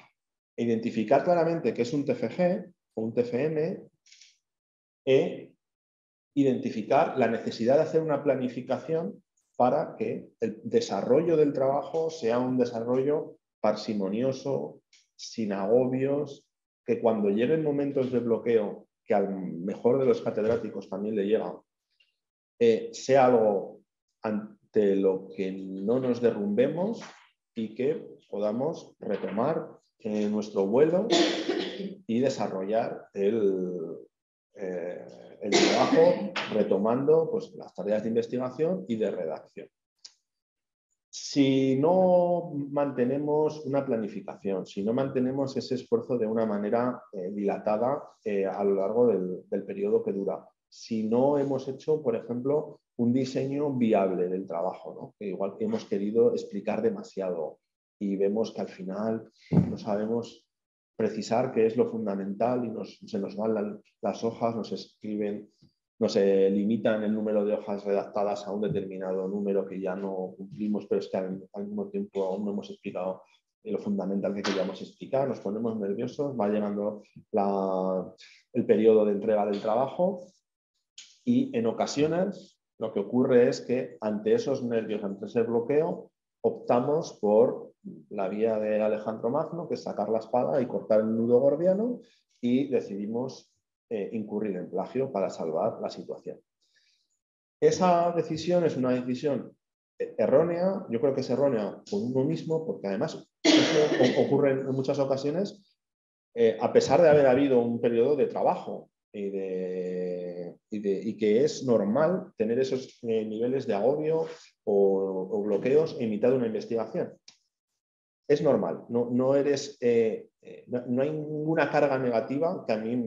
identificar claramente qué es un TFG o un TFM e identificar la necesidad de hacer una planificación para que el desarrollo del trabajo sea un desarrollo parsimonioso, sin agobios, que cuando lleguen momentos de bloqueo, que al mejor de los catedráticos también le llega, sea algo ante lo que no nos derrumbemos y que podamos retomar nuestro vuelo y desarrollar el trabajo retomando pues, las tareas de investigación y de redacción. Si no mantenemos una planificación, si no mantenemos ese esfuerzo de una manera dilatada a lo largo del periodo que dura, si no hemos hecho, por ejemplo, un diseño viable del trabajo, ¿no? Que igual que hemos querido explicar demasiado y vemos que al final no sabemos precisar qué es lo fundamental y se nos van las hojas, nos limitan el número de hojas redactadas a un determinado número que ya no cumplimos, pero es que al mismo tiempo aún no hemos explicado lo fundamental que queríamos explicar, nos ponemos nerviosos, va llegando el periodo de entrega del trabajo y en ocasiones lo que ocurre es que ante esos nervios, ante ese bloqueo, optamos por la vía de Alejandro Magno, que es sacar la espada y cortar el nudo gordiano, y decidimos incurrir en plagio para salvar la situación. Esa decisión es una decisión errónea, yo creo que es errónea por uno mismo, porque además eso ocurre en muchas ocasiones, a pesar de haber habido un periodo de trabajo y que es normal tener esos niveles de agobio o bloqueos en mitad de una investigación. Es normal, no hay ninguna carga negativa que a mí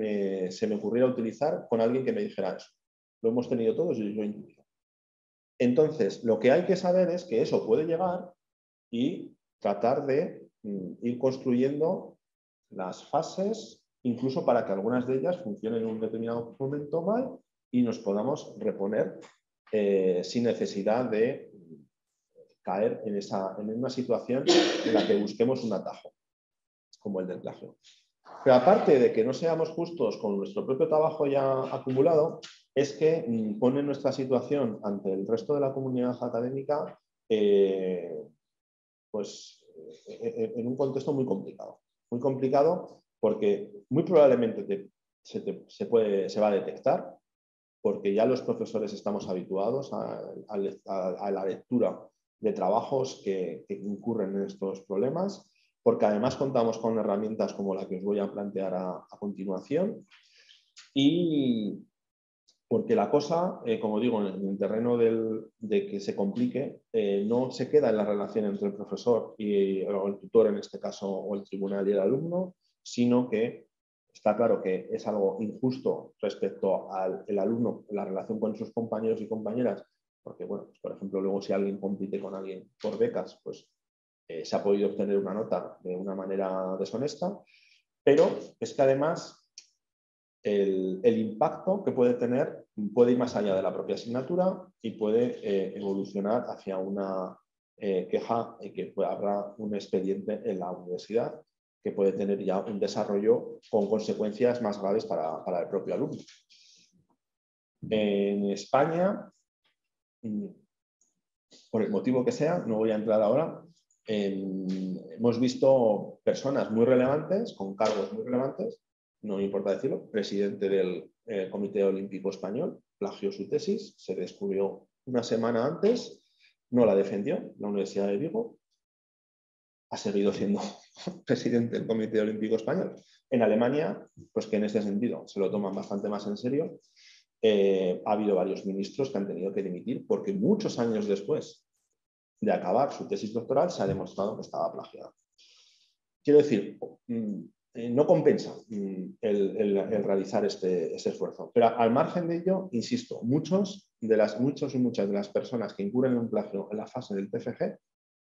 se me ocurriera utilizar con alguien que me dijera eso. Lo hemos tenido todos y lo he intuido. Entonces, lo que hay que saber es que eso puede llegar y tratar de ir construyendo las fases, incluso para que algunas de ellas funcionen en un determinado momento mal y nos podamos reponer sin necesidad de caer en una situación en la que busquemos un atajo, como el del plagio. Pero aparte de que no seamos justos con nuestro propio trabajo ya acumulado, es que pone nuestra situación ante el resto de la comunidad académica pues, en un contexto muy complicado. Muy complicado porque muy probablemente se va a detectar, porque ya los profesores estamos habituados a la lectura de trabajos que incurren en estos problemas, porque además contamos con herramientas como la que os voy a plantear a continuación y porque la cosa, como digo, en el terreno de que se complique, no se queda en la relación entre el profesor o el tutor, en este caso, o el tribunal y el alumno, sino que está claro que es algo injusto respecto al alumno, la relación con sus compañeros y compañeras, porque, bueno, pues, por ejemplo, luego si alguien compite con alguien por becas, pues se ha podido obtener una nota de una manera deshonesta, pero es que además el impacto que puede tener puede ir más allá de la propia asignatura y puede evolucionar hacia una queja y que habrá un expediente en la universidad que puede tener ya un desarrollo con consecuencias más graves para el propio alumno. En España, por el motivo que sea, no voy a entrar ahora, hemos visto personas muy relevantes, con cargos muy relevantes, no me importa decirlo, presidente del Comité Olímpico Español, plagió su tesis, se descubrió una semana antes, no la defendió la Universidad de Vigo, ha seguido siendo presidente del Comité Olímpico Español. En Alemania, pues que en este sentido se lo toman bastante más en serio, ha habido varios ministros que han tenido que dimitir porque muchos años después de acabar su tesis doctoral se ha demostrado que estaba plagiada. Quiero decir, no compensa el realizar este esfuerzo. Pero al margen de ello, insisto, muchos muchas de las personas que incurren en un plagio en la fase del TFG,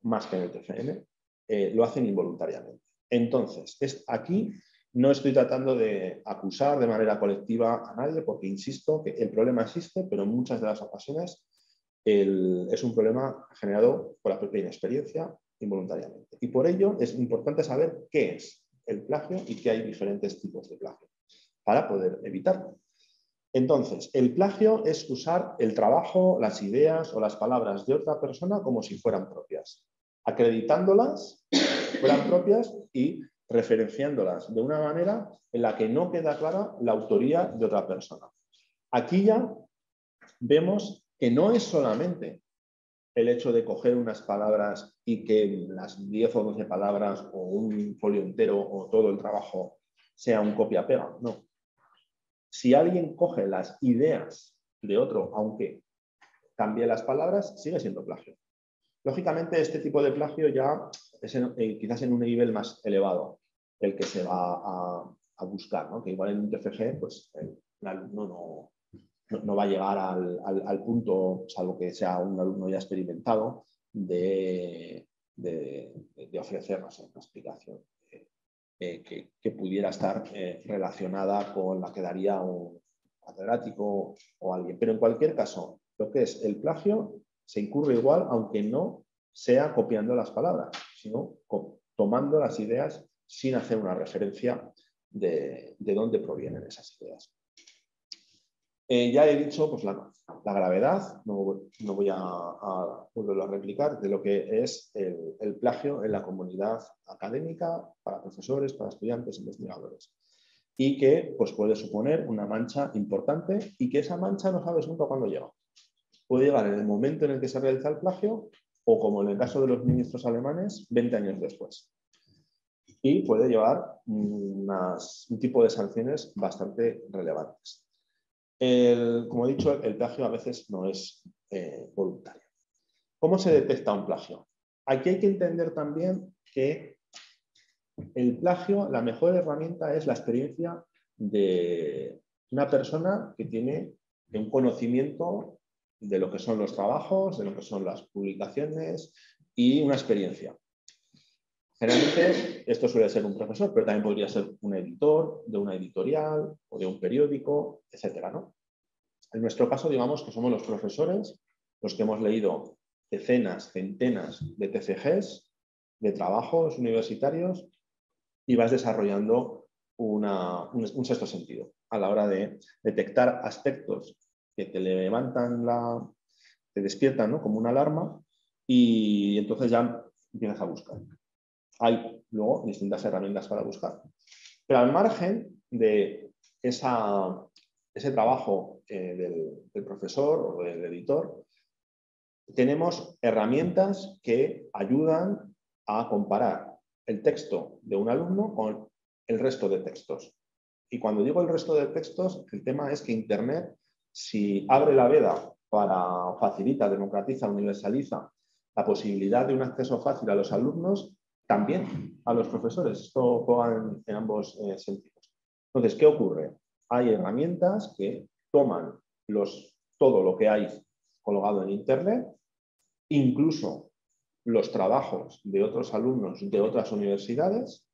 más que en el TFM, lo hacen involuntariamente. Entonces, aquí no estoy tratando de acusar de manera colectiva a nadie, porque insisto que el problema existe, pero en muchas de las ocasiones es un problema generado por la propia inexperiencia involuntariamente. Y por ello es importante saber qué es el plagio y que hay diferentes tipos de plagio para poder evitarlo. Entonces, el plagio es usar el trabajo, las ideas o las palabras de otra persona como si fueran propias, acreditándolas fueran propias y referenciándolas de una manera en la que no queda clara la autoría de otra persona. Aquí ya vemos que no es solamente el hecho de coger unas palabras y que las 10 o 12 palabras o un folio entero o todo el trabajo sea un copia-pega, no. Si alguien coge las ideas de otro, aunque cambie las palabras, sigue siendo plagio. Lógicamente, este tipo de plagio ya es quizás en un nivel más elevado el que se va a buscar, ¿no? Que igual en un TFG, pues el alumno no va a llegar al punto, salvo que sea un alumno ya experimentado, de ofrecernos una explicación que pudiera estar relacionada con la que daría un catedrático o alguien. Pero en cualquier caso, lo que es el plagio se incurre igual, aunque no sea copiando las palabras, sino tomando las ideas sin hacer una referencia de dónde provienen esas ideas. Ya he dicho pues, la gravedad, no voy a volverlo a replicar, de lo que es el plagio en la comunidad académica, para profesores, para estudiantes, investigadores. Y que pues, puede suponer una mancha importante y que esa mancha no sabes nunca cuándo llega. Puede llegar en el momento en el que se realiza el plagio o, como en el caso de los ministros alemanes, 20 años después. Y puede llevar un tipo de sanciones bastante relevantes. Como he dicho, el plagio a veces no es voluntario. ¿Cómo se detecta un plagio? Aquí hay que entender también que el plagio, la mejor herramienta es la experiencia de una persona que tiene un conocimiento de lo que son los trabajos, de lo que son las publicaciones y una experiencia. Generalmente esto suele ser un profesor, pero también podría ser un editor de una editorial o de un periódico, etcétera, ¿no? En nuestro caso, digamos que somos los profesores los que hemos leído decenas, centenas de TFGs, de trabajos universitarios, y vas desarrollando un sexto sentido a la hora de detectar aspectos que te levantan te despiertan, ¿no? Como una alarma, y entonces ya empiezas a buscar. Hay luego distintas herramientas para buscar. Pero al margen de ese trabajo del profesor o del editor, tenemos herramientas que ayudan a comparar el texto de un alumno con el resto de textos. Y cuando digo el resto de textos, el tema es que Internet, si abre la veda para facilita, democratiza, universaliza la posibilidad de un acceso fácil a los alumnos, también a los profesores. Esto juega en ambos sentidos. Entonces, ¿qué ocurre? Hay herramientas que toman todo lo que hay colgado en Internet, incluso los trabajos de otros alumnos de otras universidades,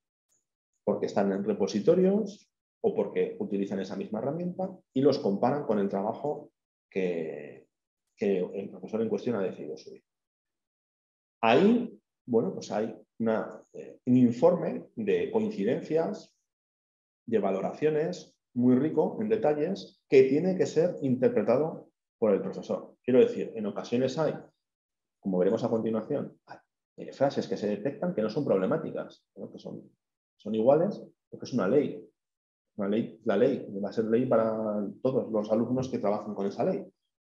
porque están en repositorios o porque utilizan esa misma herramienta, y los comparan con el trabajo que el profesor en cuestión ha decidido subir. Ahí, bueno, pues hay un informe de coincidencias, de valoraciones, muy rico en detalles, que tiene que ser interpretado por el profesor. Quiero decir, en ocasiones hay, como veremos a continuación, frases que se detectan que no son problemáticas, ¿no? Que son iguales, porque es una ley. La ley va a ser ley para todos los alumnos que trabajan con esa ley.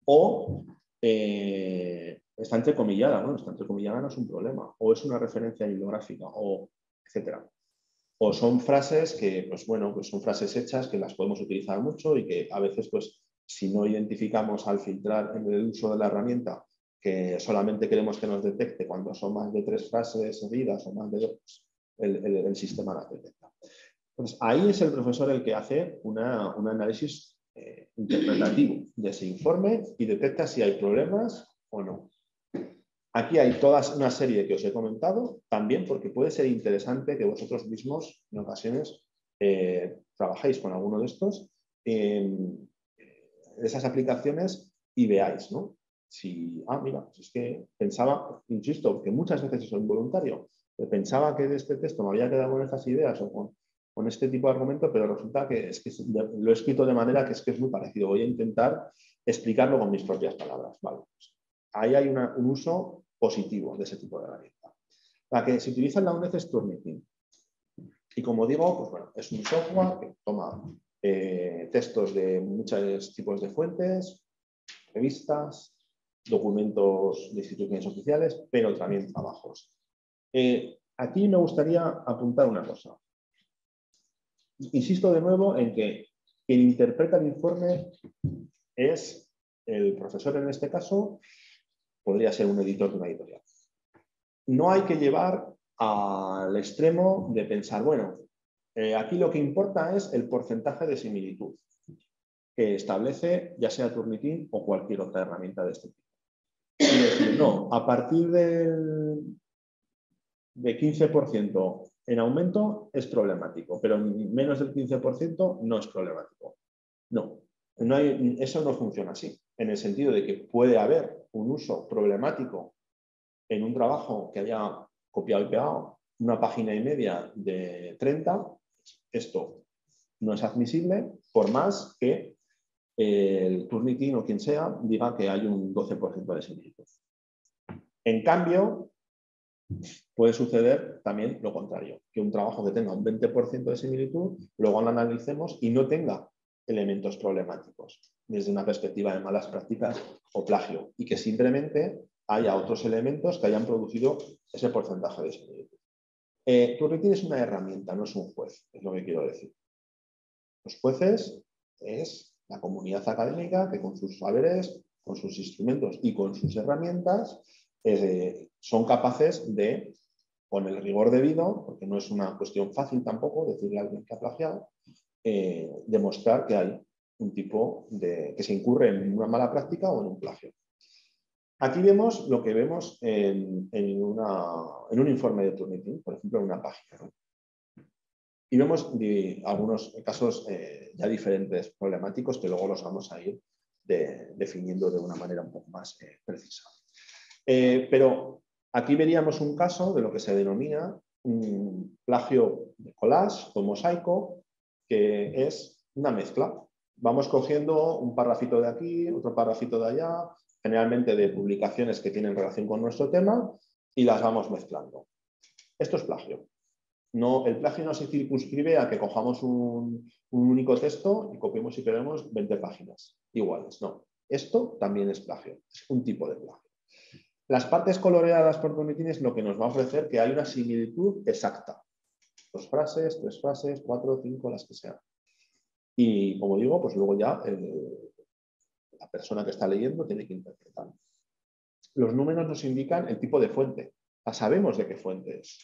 O está entrecomillada, ¿no? Está entrecomillada no es un problema. O es una referencia bibliográfica, o etcétera. O son frases que, pues bueno, pues son frases hechas que las podemos utilizar mucho y que a veces, pues, si no identificamos al filtrar en el uso de la herramienta que solamente queremos que nos detecte cuando son más de 3 frases seguidas o más de 2, el sistema las detecta. Entonces, ahí es el profesor el que hace un análisis interpretativo de ese informe y detecta si hay problemas o no. Aquí hay toda una serie que os he comentado, también porque puede ser interesante que vosotros mismos en ocasiones trabajéis con alguno de estos, de esas aplicaciones y veáis, ¿no? Si, mira, pues es que pensaba, insisto, que muchas veces soy involuntario, pensaba que de este texto me había quedado con estas ideas o con este tipo de argumento, pero resulta que es que lo he escrito de manera que es muy parecido. Voy a intentar explicarlo con mis propias palabras. Vale, pues ahí hay un uso positivo de ese tipo de herramienta. La que se utiliza en la UNED es Turnitin. Y como digo, pues bueno, es un software que toma textos de muchos tipos de fuentes, revistas, documentos de instituciones oficiales, pero también trabajos. Aquí me gustaría apuntar una cosa. Insisto de nuevo en que quien interpreta el informe es el profesor en este caso, podría ser un editor de una editorial. No hay que llevar al extremo de pensar, bueno, aquí lo que importa es el porcentaje de similitud que establece ya sea Turnitin o cualquier otra herramienta de este tipo. Y decir, no, a partir de 15% en aumento es problemático, pero menos del 15% no es problemático. No, eso no funciona así, en el sentido de que puede haber un uso problemático en un trabajo que haya copiado y pegado una página y media de 30, esto no es admisible, por más que el Turnitin o quien sea diga que hay un 12% de similitud. En cambio, puede suceder también lo contrario, que un trabajo que tenga un 20% de similitud, luego lo analicemos y no tenga elementos problemáticos desde una perspectiva de malas prácticas o plagio, y que simplemente haya otros elementos que hayan producido ese porcentaje de similitud. Turnitin es una herramienta, no es un juez, es lo que quiero decir. Los jueces es la comunidad académica que con sus saberes, con sus instrumentos y con sus herramientas son capaces de, con el rigor debido, porque no es una cuestión fácil tampoco decirle a alguien que ha plagiado, demostrar que hay un tipo que se incurre en una mala práctica o en un plagio. Aquí vemos lo que vemos en un informe de Turnitin, por ejemplo, en una página, ¿no? Y vemos algunos casos ya diferentes problemáticos que luego los vamos a ir definiendo de una manera un poco más precisa. Pero aquí veríamos un caso de lo que se denomina un plagio de collage o mosaico, que es una mezcla. Vamos cogiendo un parrafito de aquí, otro parrafito de allá, generalmente de publicaciones que tienen relación con nuestro tema, y las vamos mezclando. Esto es plagio. No, el plagio no se circunscribe a que cojamos un único texto y copiemos y peguemos 20 páginas iguales. No, esto también es plagio, es un tipo de plagio. Las partes coloreadas por Turnitin es lo que nos va a ofrecer que hay una similitud exacta. 2 frases, 3 frases, 4, 5, las que sean. Y como digo, pues luego ya la persona que está leyendo tiene que interpretar. Los números nos indican el tipo de fuente. Ya sabemos de qué fuente es.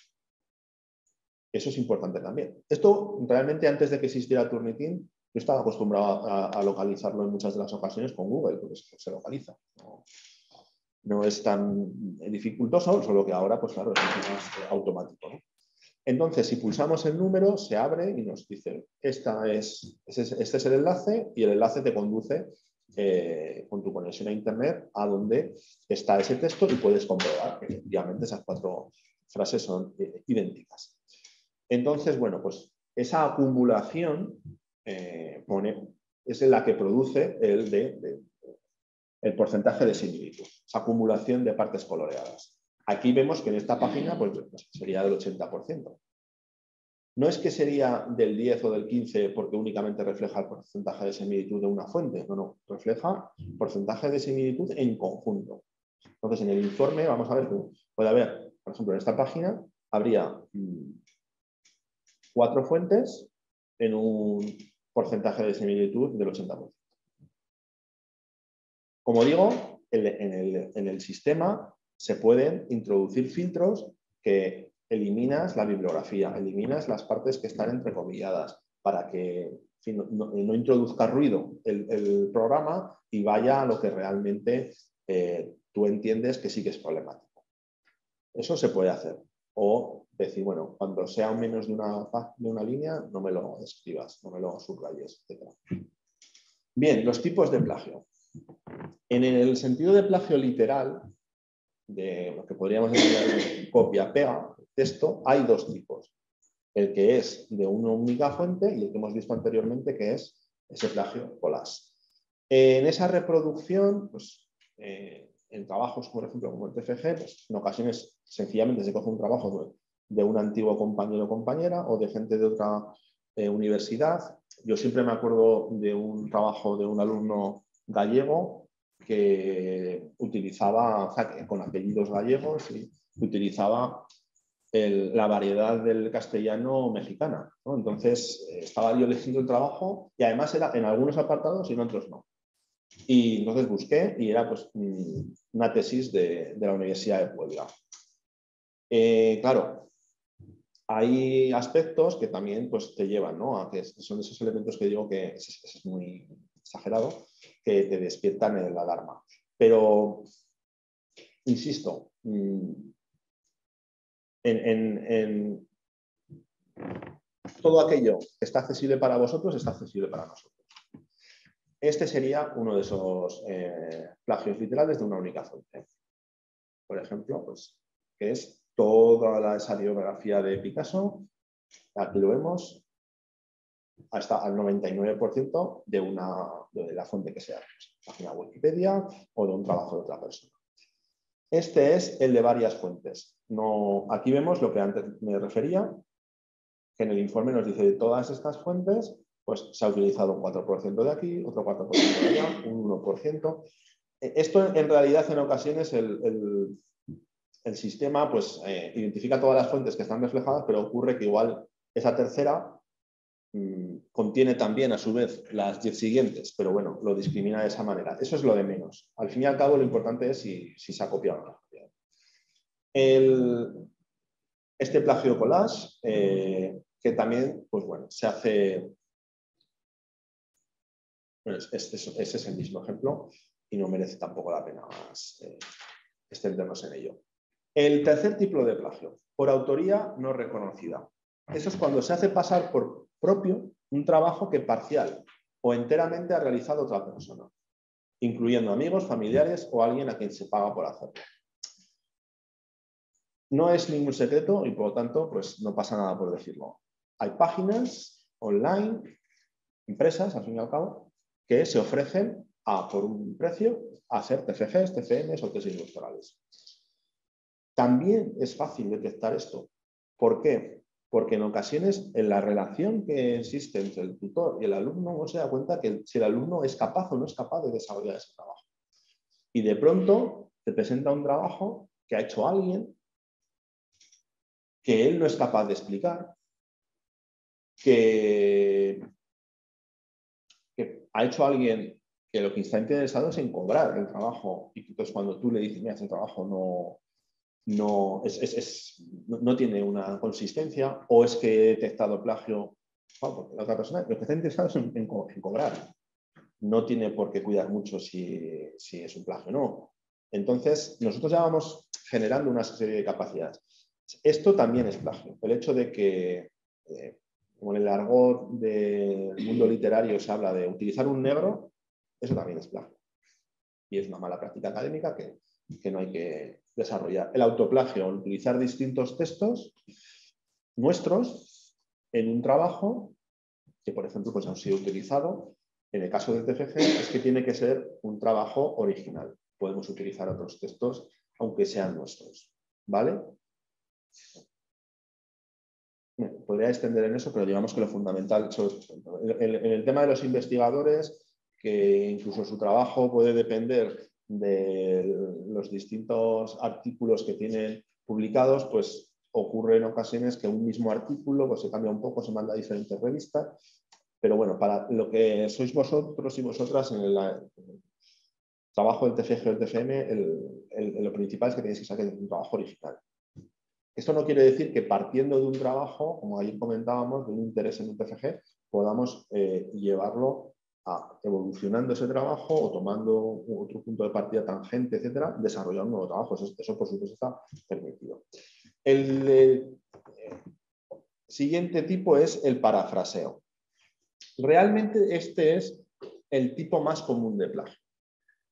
Eso es importante también. Esto realmente antes de que existiera Turnitin, yo estaba acostumbrado a localizarlo en muchas de las ocasiones con Google, porque se localiza. No es tan dificultoso, solo que ahora, pues claro, es más automático, ¿no? Entonces, si pulsamos el número, se abre y nos dice, este es el enlace, y el enlace te conduce con tu conexión a Internet a donde está ese texto y puedes comprobar que efectivamente esas 4 frases son idénticas. Entonces, bueno, pues esa acumulación es la que produce el porcentaje de similitud, esa acumulación de partes coloreadas. Aquí vemos que en esta página pues, sería del 80%. No es que sería del 10 o del 15 porque únicamente refleja el porcentaje de similitud de una fuente, no, refleja porcentaje de similitud en conjunto. Entonces, en el informe vamos a ver que puede haber, por ejemplo, en esta página habría 4 fuentes en un porcentaje de similitud del 80%. Como digo, en el sistema se pueden introducir filtros que eliminas la bibliografía, eliminas las partes que están entrecomilladas para que fin, no introduzca ruido el programa y vaya a lo que realmente tú entiendes que sí que es problemático. Eso se puede hacer. O decir, bueno, cuando sea menos de una línea, no me lo escribas, no me lo subrayes, etc. Bien, los tipos de plagio. En el sentido de plagio literal, de lo que podríamos decir copia-pega, texto, hay dos tipos. El que es de una única fuente y el que hemos visto anteriormente, que es ese plagio collage. En esa reproducción, pues, en trabajos, por ejemplo, como el TFG, pues, en ocasiones sencillamente se coge un trabajo de un antiguo compañero o compañera o de gente de otra universidad. Yo siempre me acuerdo de un trabajo de un alumno gallego que utilizaba, o sea, con apellidos gallegos, y utilizaba la variedad del castellano mexicana, ¿no? Entonces, estaba yo eligiendo el trabajo y además era en algunos apartados y en otros no. Y entonces busqué y era pues una tesis de la Universidad de Puebla. Claro, hay aspectos que también pues, te llevan, ¿no? A que son esos elementos que digo que es muy exagerado, que te despiertan la alarma. Pero, insisto, en todo aquello que está accesible para vosotros está accesible para nosotros. Este sería uno de esos plagios literales de una única fuente. Por ejemplo, pues, que es toda esa biografía de Picasso, aquí lo vemos, hasta al 99% de la fuente que sea, página Wikipedia o de un trabajo de otra persona. Este es el de varias fuentes. No, aquí vemos lo que antes me refería, que en el informe nos dice de todas estas fuentes, pues se ha utilizado un 4% de aquí, otro 4% de allá, un 1%. Esto en realidad en ocasiones el sistema pues, identifica todas las fuentes que están reflejadas, pero ocurre que igual esa tercera contiene también a su vez las 10 siguientes, pero bueno, lo discrimina de esa manera. Eso es lo de menos. Al fin y al cabo lo importante es si se ha copiado o no. Este plagio collage, que también, pues bueno, se hace... Bueno, ese es el mismo ejemplo y no merece tampoco la pena más extendernos en ello. El tercer tipo de plagio, por autoría no reconocida. Eso es cuando se hace pasar por propio un trabajo que parcial o enteramente ha realizado otra persona, incluyendo amigos, familiares o alguien a quien se paga por hacerlo. No es ningún secreto y por lo tanto pues, no pasa nada por decirlo. Hay páginas online, empresas al fin y al cabo, que se ofrecen por un precio a hacer TFGs, TFMs o tesis doctorales. También es fácil detectar esto. ¿Por qué? Porque en ocasiones en la relación que existe entre el tutor y el alumno no se da cuenta que si el alumno es capaz o no es capaz de desarrollar ese trabajo. Y de pronto te presenta un trabajo que ha hecho alguien que él no es capaz de explicar, que ha hecho alguien que lo que está interesado es en cobrar el trabajo. Y entonces cuando tú le dices, mira, ese trabajo no tiene una consistencia, o es que he detectado plagio, porque la otra persona lo que está interesado es en cobrar. No tiene por qué cuidar mucho si es un plagio o no. Entonces, nosotros ya vamos generando una serie de capacidades. Esto también es plagio. El hecho de que, como en el argot del mundo literario se habla de utilizar un negro, eso también es plagio. Y es una mala práctica académica que no hay que desarrollar. El autoplagio, utilizar distintos textos nuestros en un trabajo que, por ejemplo, pues han sido utilizados. En el caso del TFG es que tiene que ser un trabajo original. Podemos utilizar otros textos, aunque sean nuestros. ¿Vale? Podría extender en eso, pero digamos que lo fundamental, en el tema de los investigadores, que incluso su trabajo puede depender de los distintos artículos que tienen publicados, pues ocurre en ocasiones que un mismo artículo pues, se cambia un poco, se manda a diferentes revistas, pero bueno, para lo que sois vosotros y vosotras en el trabajo del TFG o el TFM, lo principal es que tenéis que sacar un trabajo original. Esto no quiere decir que partiendo de un trabajo, como ayer comentábamos, de un interés en un TFG, podamos llevarlo a evolucionando ese trabajo o tomando otro punto de partida tangente, etcétera, desarrollando un nuevo trabajo. Eso por supuesto está permitido. El siguiente tipo es el parafraseo. Realmente este es el tipo más común de plagio,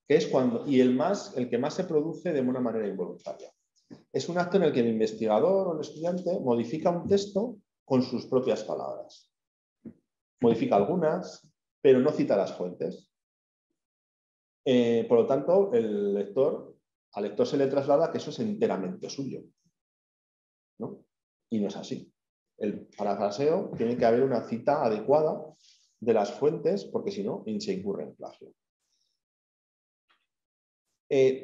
que es cuando, y el que más se produce de una manera involuntaria. Es un acto en el que el investigador o el estudiante modifica un texto con sus propias palabras. Modifica algunas, pero no cita las fuentes. Por lo tanto, al lector se le traslada que eso es enteramente suyo, ¿no? Y no es así. El parafraseo tiene que haber una cita adecuada de las fuentes, porque si no, se incurre en plagio.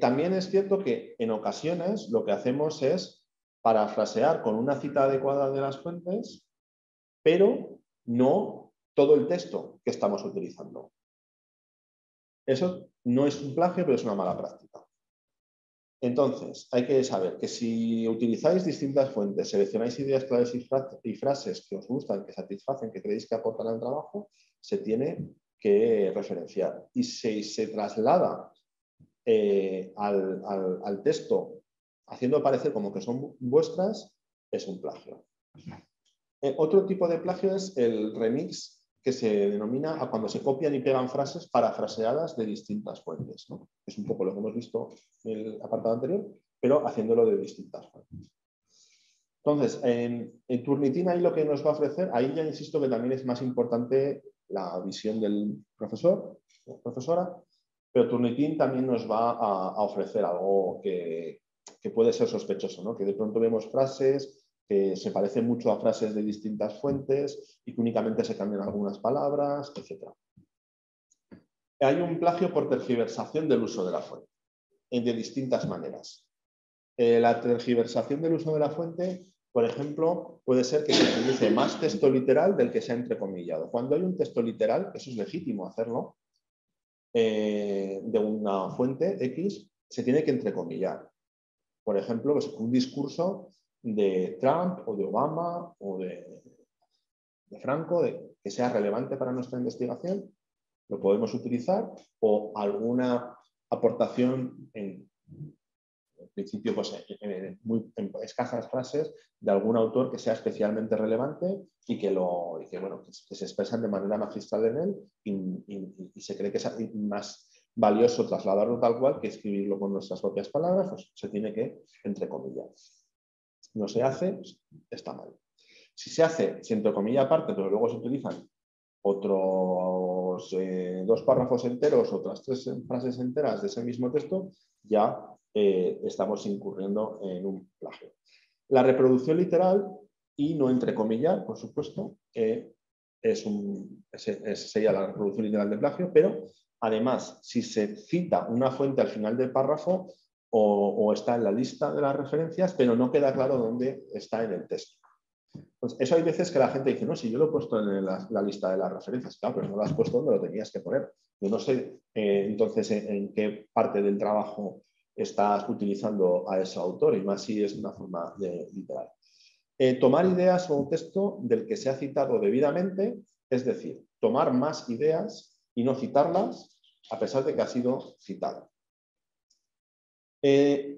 También es cierto que en ocasiones lo que hacemos es parafrasear con una cita adecuada de las fuentes, pero no todo el texto que estamos utilizando. Eso no es un plagio, pero es una mala práctica. Entonces, hay que saber que si utilizáis distintas fuentes, seleccionáis ideas claves y frases que os gustan, que satisfacen, que creéis que aportan al trabajo, se tiene que referenciar. Y si se traslada al texto haciendo parecer como que son vuestras, es un plagio. Otro tipo de plagio es el remix, que se denomina a cuando se copian y pegan frases parafraseadas de distintas fuentes, ¿no? Es un poco lo que hemos visto en el apartado anterior, pero haciéndolo de distintas fuentes. Entonces, en Turnitin ahí lo que nos va a ofrecer, ahí ya insisto que también es más importante la visión del profesor o profesora, pero Turnitin también nos va a ofrecer algo que puede ser sospechoso, ¿no? Que de pronto vemos frases que se parecen mucho a frases de distintas fuentes y que únicamente se cambian algunas palabras, etc. Hay un plagio por tergiversación del uso de la fuente, de distintas maneras. La tergiversación del uso de la fuente, por ejemplo, puede ser que se utilice más texto literal del que se ha entrecomillado. Cuando hay un texto literal, eso es legítimo hacerlo, de una fuente X, se tiene que entrecomillar. Por ejemplo, pues un discurso de Trump o de Obama o de Franco que sea relevante para nuestra investigación, lo podemos utilizar, o alguna aportación en principio pues, muy escasas frases de algún autor que sea especialmente relevante y que se expresan de manera magistral en él y se cree que es más valioso trasladarlo tal cual que escribirlo con nuestras propias palabras, pues se tiene que entrecomillar. No se hace, pues, está mal. Si se hace, si entrecomilla aparte, pero luego se utilizan otros 2 párrafos enteros, otras 3 frases enteras de ese mismo texto, ya estamos incurriendo en un plagio. La reproducción literal y no entrecomillar, por supuesto, sería la reproducción literal de plagio, pero además, si se cita una fuente al final del párrafo o está en la lista de las referencias, pero no queda claro dónde está en el texto. Pues eso hay veces que la gente dice, no, si yo lo he puesto en la lista de las referencias, claro, pero no lo has puesto donde lo tenías que poner. Yo no sé entonces en qué parte del trabajo estás utilizando a ese autor, y más si es una forma literal. Tomar ideas o un texto del que se ha citado debidamente, es decir, tomar más ideas y no citarlas a pesar de que ha sido citado.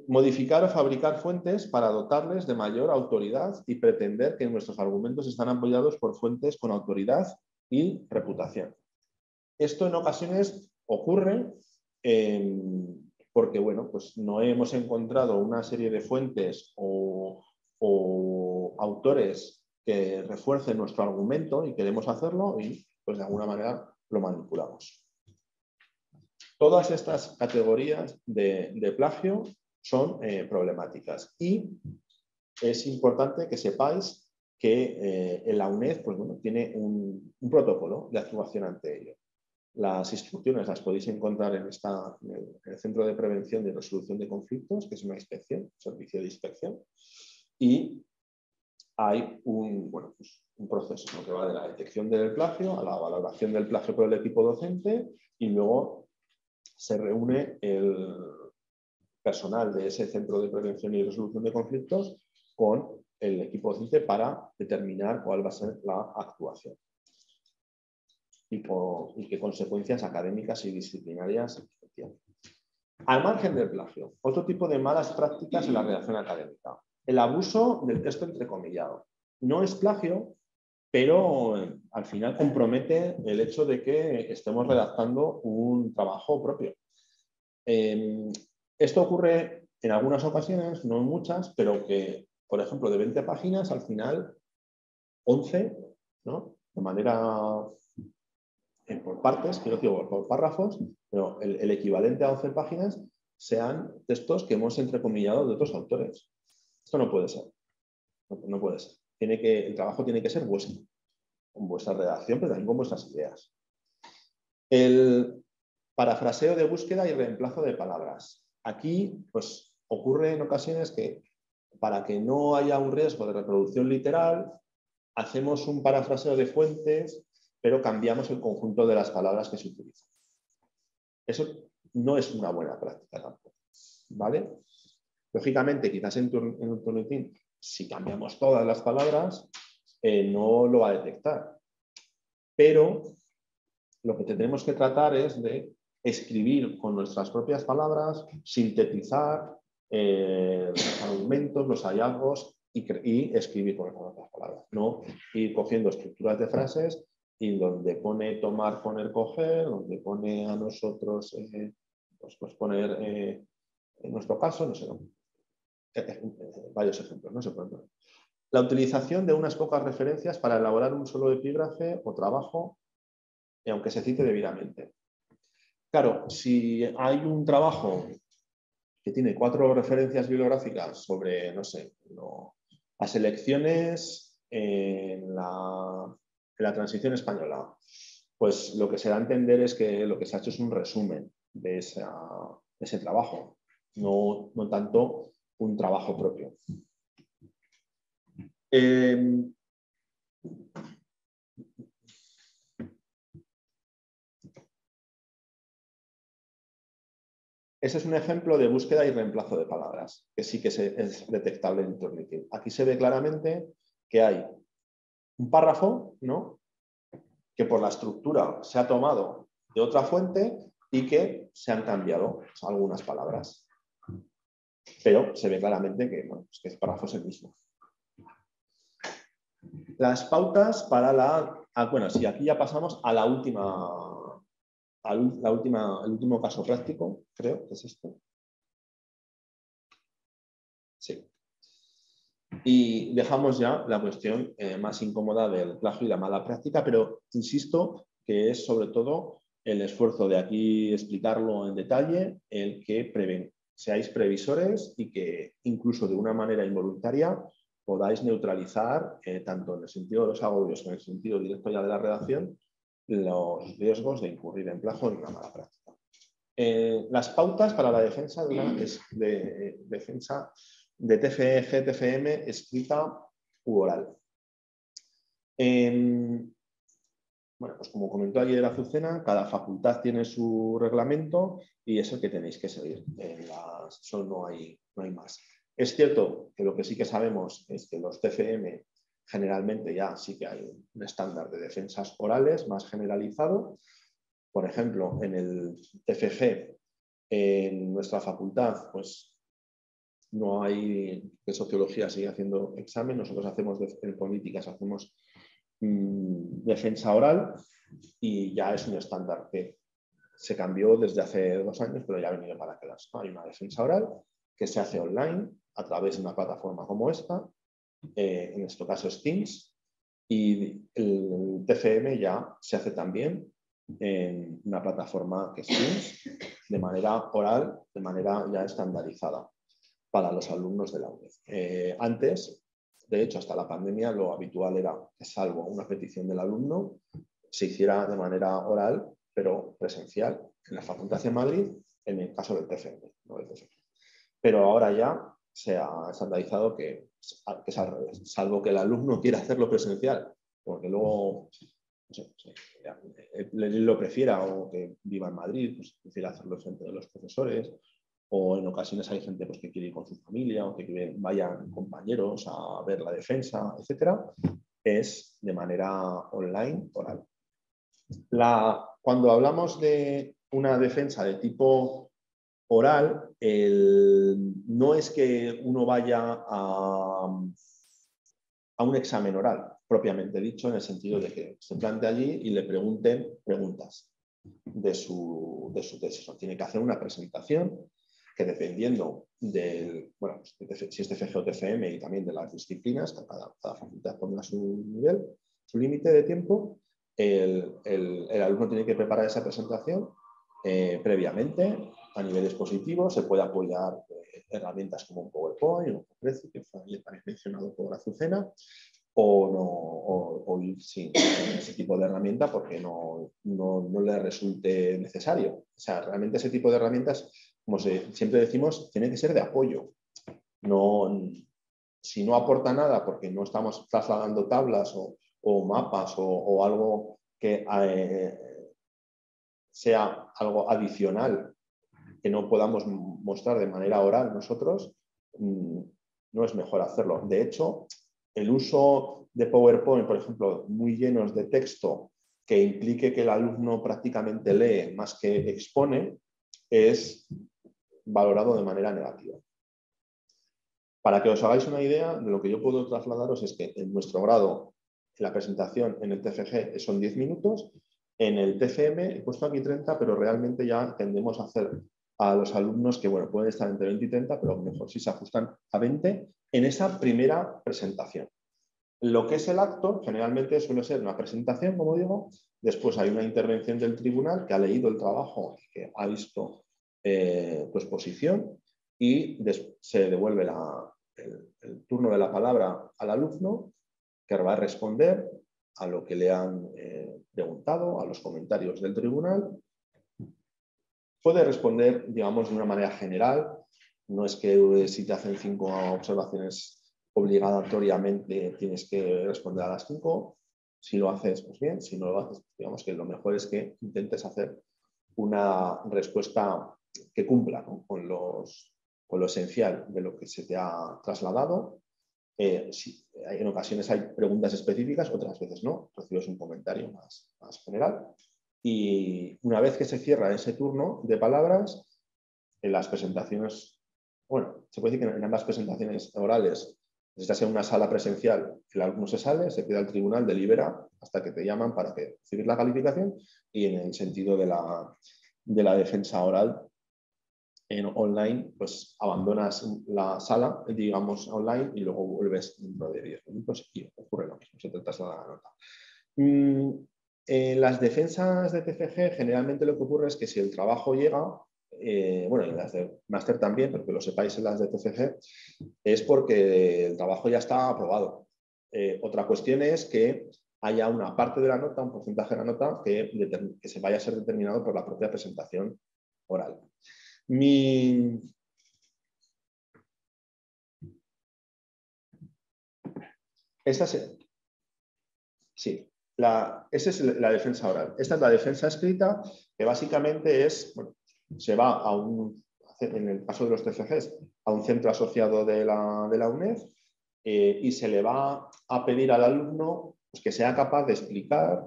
Modificar o fabricar fuentes para dotarles de mayor autoridad y pretender que nuestros argumentos están apoyados por fuentes con autoridad y reputación. Esto en ocasiones ocurre porque bueno, pues no hemos encontrado una serie de fuentes o autores que refuercen nuestro argumento y queremos hacerlo y pues de alguna manera lo manipulamos. Todas estas categorías de plagio son problemáticas y es importante que sepáis que la UNED pues, bueno, tiene un protocolo de actuación ante ello. Las instrucciones las podéis encontrar en el Centro de Prevención y Resolución de Conflictos, que es una inspección, servicio de inspección, y hay un proceso, ¿no?, que va de la detección del plagio a la valoración del plagio por el equipo docente y luego se reúne el personal de ese Centro de Prevención y Resolución de Conflictos con el equipo docente para determinar cuál va a ser la actuación. y qué consecuencias académicas y disciplinarias tiene. Al margen del plagio, otro tipo de malas prácticas en la redacción académica. El abuso del texto entrecomillado. No es plagio, pero al final compromete el hecho de que estemos redactando un trabajo propio. Esto ocurre en algunas ocasiones, no en muchas, pero que, por ejemplo, de 20 páginas, al final 11, ¿no? De manera por partes, quiero decir, por párrafos, pero el equivalente a 11 páginas sean textos que hemos entrecomillado de otros autores. Esto no puede ser. No puede ser. El trabajo tiene que ser vuestro, con vuestra redacción, pero también con vuestras ideas. El parafraseo de búsqueda y reemplazo de palabras. Aquí, pues, ocurre en ocasiones que para que no haya un riesgo de reproducción literal, hacemos un parafraseo de fuentes, pero cambiamos el conjunto de las palabras que se utilizan. Eso no es una buena práctica tampoco, ¿vale? Lógicamente, quizás en un Turnitin, si cambiamos todas las palabras, no lo va a detectar. Pero lo que tenemos que tratar es de escribir con nuestras propias palabras, sintetizar los argumentos, los hallazgos y escribir con nuestras propias palabras. No ir cogiendo estructuras de frases y donde pone tomar, poner, coger, donde pone a nosotros, pues poner en nuestro caso, no sé, varios ejemplos, no se pueden poner. La utilización de unas pocas referencias para elaborar un solo epígrafe o trabajo, aunque se cite debidamente. Claro, si hay un trabajo que tiene 4 referencias bibliográficas sobre, no sé, las elecciones en la transición española, pues lo que se da a entender es que lo que se ha hecho es un resumen de ese trabajo, no tanto un trabajo propio. Ese es un ejemplo de búsqueda y reemplazo de palabras, que sí que es detectable en Turnitin. Aquí se ve claramente que hay un párrafo, ¿no?, que por la estructura se ha tomado de otra fuente y que se han cambiado algunas palabras. Pero se ve claramente que, bueno, es que el párrafo es el mismo. Las pautas para la... bueno, sí, aquí ya pasamos a el último caso práctico, creo que es este. Sí. Y dejamos ya la cuestión más incómoda del plagio y la mala práctica, pero insisto que es sobre todo el esfuerzo de aquí explicarlo en detalle, el que seáis previsores y que incluso de una manera involuntaria podáis neutralizar, tanto en el sentido de los agobios como en el sentido directo ya de la redacción, los riesgos de incurrir en plagio y una mala práctica. Las pautas para la defensa de TFG, TFM escrita u oral. Bueno, pues como comentó ayer Azucena, cada facultad tiene su reglamento y es el que tenéis que seguir. Eso no hay más. Es cierto que lo que sí que sabemos es que los TFM generalmente ya sí que hay un estándar de defensas orales más generalizado. Por ejemplo, en el TFG, en nuestra facultad, pues no hay, que sociología sigue haciendo examen, nosotros hacemos en políticas, hacemos defensa oral y ya es un estándar que se cambió desde hace 2 años, pero ya ha venido para quedarse. Hay una defensa oral que se hace online a través de una plataforma como esta, en este caso es Teams, y el TFM ya se hace también en una plataforma que es Teams, de manera oral, de manera ya estandarizada para los alumnos de la UNED. Antes, de hecho, hasta la pandemia, lo habitual era que, salvo una petición del alumno, se hiciera de manera oral, pero presencial, en la Facultad de Madrid, en el caso del TFM, no del TFM. Pero ahora ya se ha estandarizado que es al revés, salvo que el alumno quiera hacerlo presencial, porque luego él lo prefiera o que viva en Madrid, pues prefiere hacerlo frente de los profesores, o en ocasiones hay gente pues, que quiere ir con su familia o que vayan compañeros a ver la defensa, etcétera, es de manera online, oral. Cuando hablamos de una defensa de tipo oral, no es que uno vaya a un examen oral, propiamente dicho, en el sentido de que se plante allí y le pregunten preguntas de su tesis. No, tiene que hacer una presentación que, dependiendo del, bueno, si es TFG o TFM y también de las disciplinas, cada facultad pondrá su nivel, su límite de tiempo, el alumno tiene que preparar esa presentación previamente a nivel expositivo. Se puede apoyar herramientas como un PowerPoint, un Prezi, que fue mencionado por Azucena, o ir sin ese tipo de herramienta porque no le resulte necesario. O sea, realmente ese tipo de herramientas, como siempre decimos, tiene que ser de apoyo. Si no aporta nada porque no estamos trasladando tablas o mapas o algo que sea algo adicional que no podamos mostrar de manera oral nosotros, no es mejor hacerlo. De hecho, el uso de PowerPoint, por ejemplo, muy llenos de texto, que implique que el alumno prácticamente lee más que expone, es valorado de manera negativa. Para que os hagáis una idea, de lo que yo puedo trasladaros es que en nuestro grado, la presentación en el TFG son 10 minutos, en el TFM he puesto aquí 30, pero realmente ya tendemos a hacer a los alumnos que, bueno, pueden estar entre 20 y 30, pero mejor si se ajustan a 20 en esa primera presentación. Lo que es el acto generalmente suele ser una presentación, como digo, después hay una intervención del tribunal que ha leído el trabajo, que ha visto tu exposición, y se devuelve el turno de la palabra al alumno, que va a responder a lo que le han preguntado, a los comentarios del tribunal. Puede responder, digamos, de una manera general. No es que si te hacen 5 observaciones obligatoriamente tienes que responder a las 5. Si lo haces, pues bien. Si no lo haces, digamos que lo mejor es que intentes hacer una respuesta que cumpla, ¿no?, con lo esencial de lo que se te ha trasladado. En ocasiones hay preguntas específicas, otras veces no. Recibes un comentario más general. Y una vez que se cierra ese turno de palabras, en las presentaciones, bueno, se puede decir que en ambas presentaciones orales, si estás en una sala presencial, el alumno se sale, se queda al tribunal, delibera hasta que te llaman para recibir la calificación, y en el sentido de la defensa oral en online, pues abandonas la sala, digamos, online, y luego vuelves dentro de 10 minutos y ocurre lo mismo, se te traslada la nota. En las defensas de TFG, generalmente lo que ocurre es que si el trabajo llega, bueno, en las de máster también, pero que lo sepáis en las de TFG, es porque el trabajo ya está aprobado. Otra cuestión es que haya una parte de la nota, un porcentaje de la nota, que se vaya a ser determinado por la propia presentación oral. Esa es la defensa oral. Esta es la defensa escrita, que básicamente es, bueno, se va en el caso de los TFGs, a un centro asociado de la UNED, y se le va a pedir al alumno, pues, que sea capaz de explicar,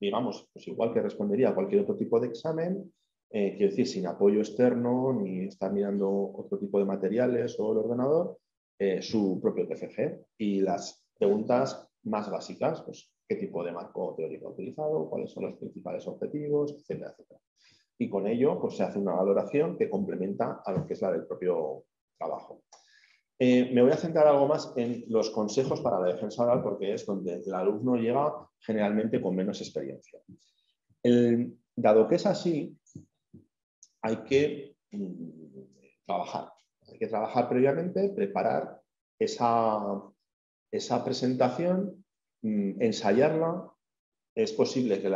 digamos, pues igual que respondería a cualquier otro tipo de examen, quiero decir, sin apoyo externo, ni estar mirando otro tipo de materiales o el ordenador, su propio TFG. Y las preguntas más básicas, pues qué tipo de marco teórico ha utilizado, cuáles son los principales objetivos, etcétera, etcétera. Y con ello, pues se hace una valoración que complementa a lo que es la del propio trabajo. Me voy a centrar algo más en los consejos para la defensa oral, porque es donde el alumno llega generalmente con menos experiencia. Dado que es así, hay que trabajar. Hay que trabajar previamente, preparar esa presentación, ensayarla. Es posible que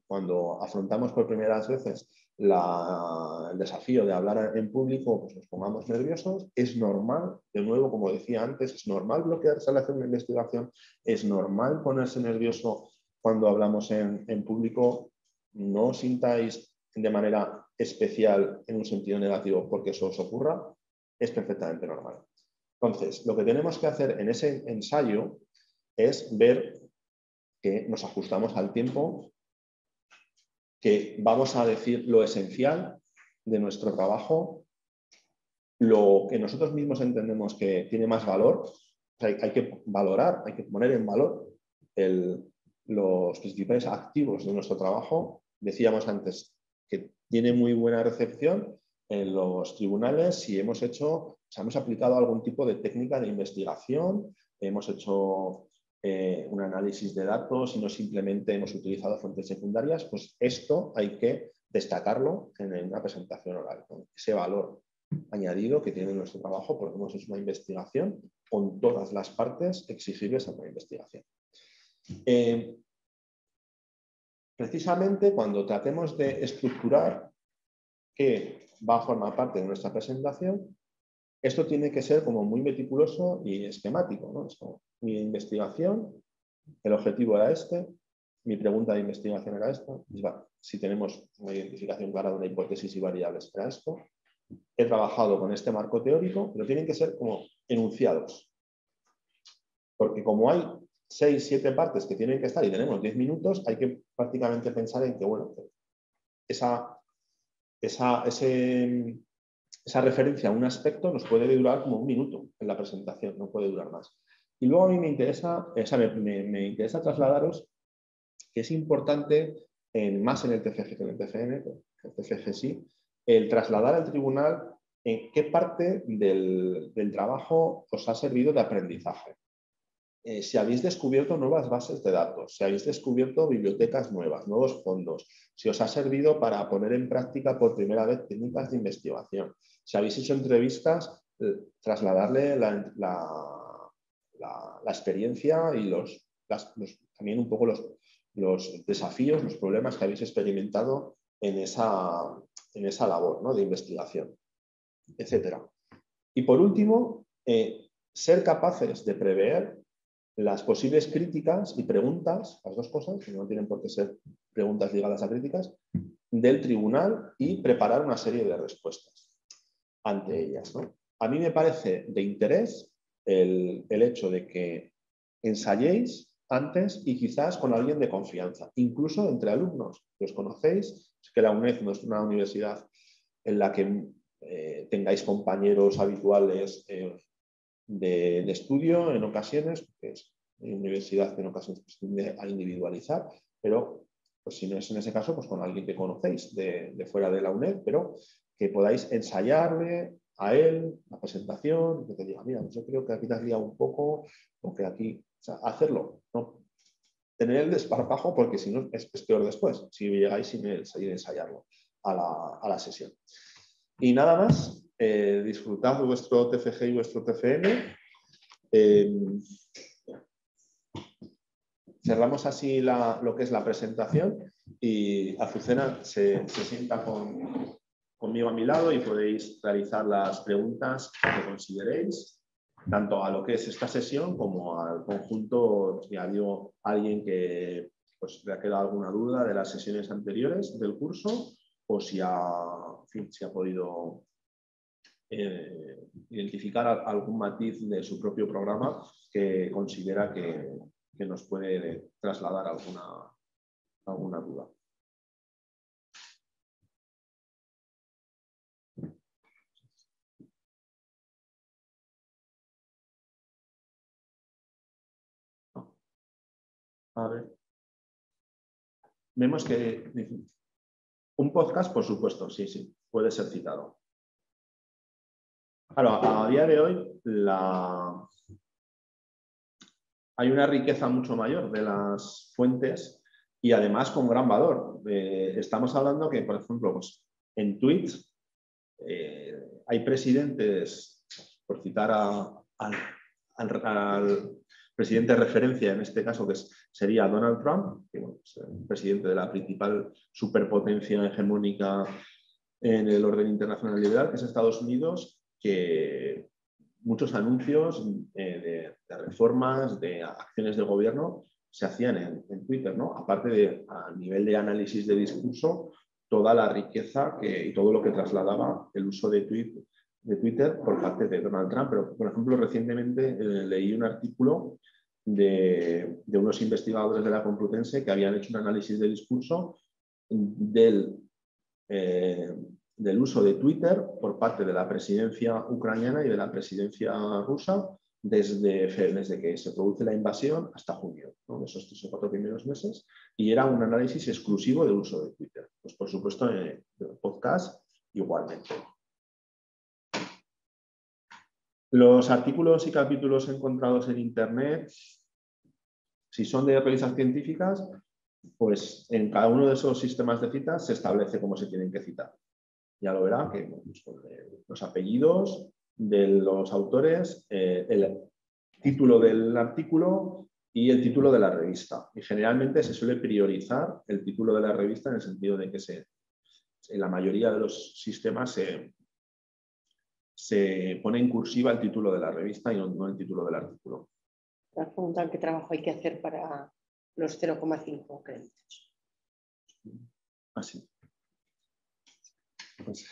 cuando afrontamos por primeras veces el desafío de hablar en público, pues nos pongamos nerviosos. Es normal, de nuevo, como decía antes, es normal bloquearse al hacer una investigación, es normal ponerse nervioso cuando hablamos en público. No os sintáis de manera especial en un sentido negativo porque eso os ocurra, es perfectamente normal. Entonces, lo que tenemos que hacer en ese ensayo es ver que nos ajustamos al tiempo, que vamos a decir lo esencial de nuestro trabajo, lo que nosotros mismos entendemos que tiene más valor. O sea, hay que valorar, hay que poner en valor los principales activos de nuestro trabajo. Decíamos antes que tiene muy buena recepción en los tribunales si hemos aplicado algún tipo de técnica de investigación, hemos hecho un análisis de datos y no simplemente hemos utilizado fuentes secundarias. Pues esto hay que destacarlo en una presentación oral, ¿no? Ese valor añadido que tiene nuestro trabajo porque hemos hecho una investigación con todas las partes exigibles a una investigación. Precisamente cuando tratemos de estructurar qué va a formar parte de nuestra presentación, esto tiene que ser como muy meticuloso y esquemático, ¿no? Es como, mi investigación, el objetivo era este, mi pregunta de investigación era esta, si tenemos una identificación clara de una hipótesis y variables era esto, he trabajado con este marco teórico, pero tienen que ser como enunciados. Porque como hay 6, 7 partes que tienen que estar y tenemos 10 minutos, hay que prácticamente pensar en que, bueno, esa referencia a un aspecto nos puede durar como 1 minuto en la presentación, no puede durar más. Y luego a mí me interesa trasladaros que es importante, más en el TFG que en el TFN, el TFG sí, el trasladar al tribunal en qué parte del trabajo os ha servido de aprendizaje. Si habéis descubierto nuevas bases de datos, si habéis descubierto bibliotecas nuevas, nuevos fondos, si os ha servido para poner en práctica por primera vez técnicas de investigación, si habéis hecho entrevistas, trasladarle la experiencia y también un poco los desafíos, los problemas que habéis experimentado en esa labor, ¿no?, de investigación, etc. Y por último, ser capaces de prever las posibles críticas y preguntas, las dos cosas, que no tienen por qué ser preguntas ligadas a críticas, del tribunal y preparar una serie de respuestas ante ellas, ¿no? A mí me parece de interés el hecho de que ensayéis antes y quizás con alguien de confianza, incluso entre alumnos que os conocéis. Es que la UNED no es una universidad en la que tengáis compañeros habituales de estudio en ocasiones, porque es una universidad que en ocasiones tiende a individualizar, pero pues, si no es en ese caso, pues con alguien que conocéis de fuera de la UNED, pero que podáis ensayarle a él la presentación, que te diga, mira, yo creo que aquí te has liado un poco, o que aquí, o sea, hacerlo, no tener el desparpajo, porque si no es peor después, si llegáis sin ensayarlo a la sesión. Y nada más, disfrutad de vuestro TFG y vuestro TFM. Cerramos así lo que es la presentación y Azucena se sienta conmigo a mi lado y podéis realizar las preguntas que consideréis, tanto a lo que es esta sesión como al conjunto. Si ha habido alguien que pues, le ha quedado alguna duda de las sesiones anteriores del curso, o si ha podido identificar algún matiz de su propio programa que considera que nos puede trasladar alguna duda. A ver. Vemos que un podcast, por supuesto, sí, puede ser citado. Claro, a día de hoy hay una riqueza mucho mayor de las fuentes y además con gran valor. Estamos hablando que, por ejemplo, pues, en Tweets hay presidentes, por citar al presidente de referencia, en este caso, que sería Donald Trump, que bueno, es el presidente de la principal superpotencia hegemónica en el orden internacional liberal, que es Estados Unidos, que muchos anuncios de reformas, de acciones de gobierno, se hacían en Twitter, ¿no? Aparte de, a nivel de análisis de discurso, toda la riqueza y todo lo que trasladaba el uso de Twitter por parte de Donald Trump. Pero, por ejemplo, recientemente leí un artículo de unos investigadores de la Complutense que habían hecho un análisis de discurso del uso de Twitter por parte de la presidencia ucraniana y de la presidencia rusa desde que se produce la invasión hasta junio, ¿no? Esos 3 o 4 primeros meses, y era un análisis exclusivo del uso de Twitter. Pues por supuesto en el podcast igualmente. Los artículos y capítulos encontrados en Internet, si son de revistas científicas, pues en cada uno de esos sistemas de citas se establece cómo se tienen que citar. Ya lo verá que los apellidos de los autores, el título del artículo y el título de la revista. Y generalmente se suele priorizar el título de la revista en el sentido de que en la mayoría de los sistemas se pone en cursiva el título de la revista y no el título del artículo. Nos preguntan qué trabajo hay que hacer para los 0,5 créditos. Así. Pues.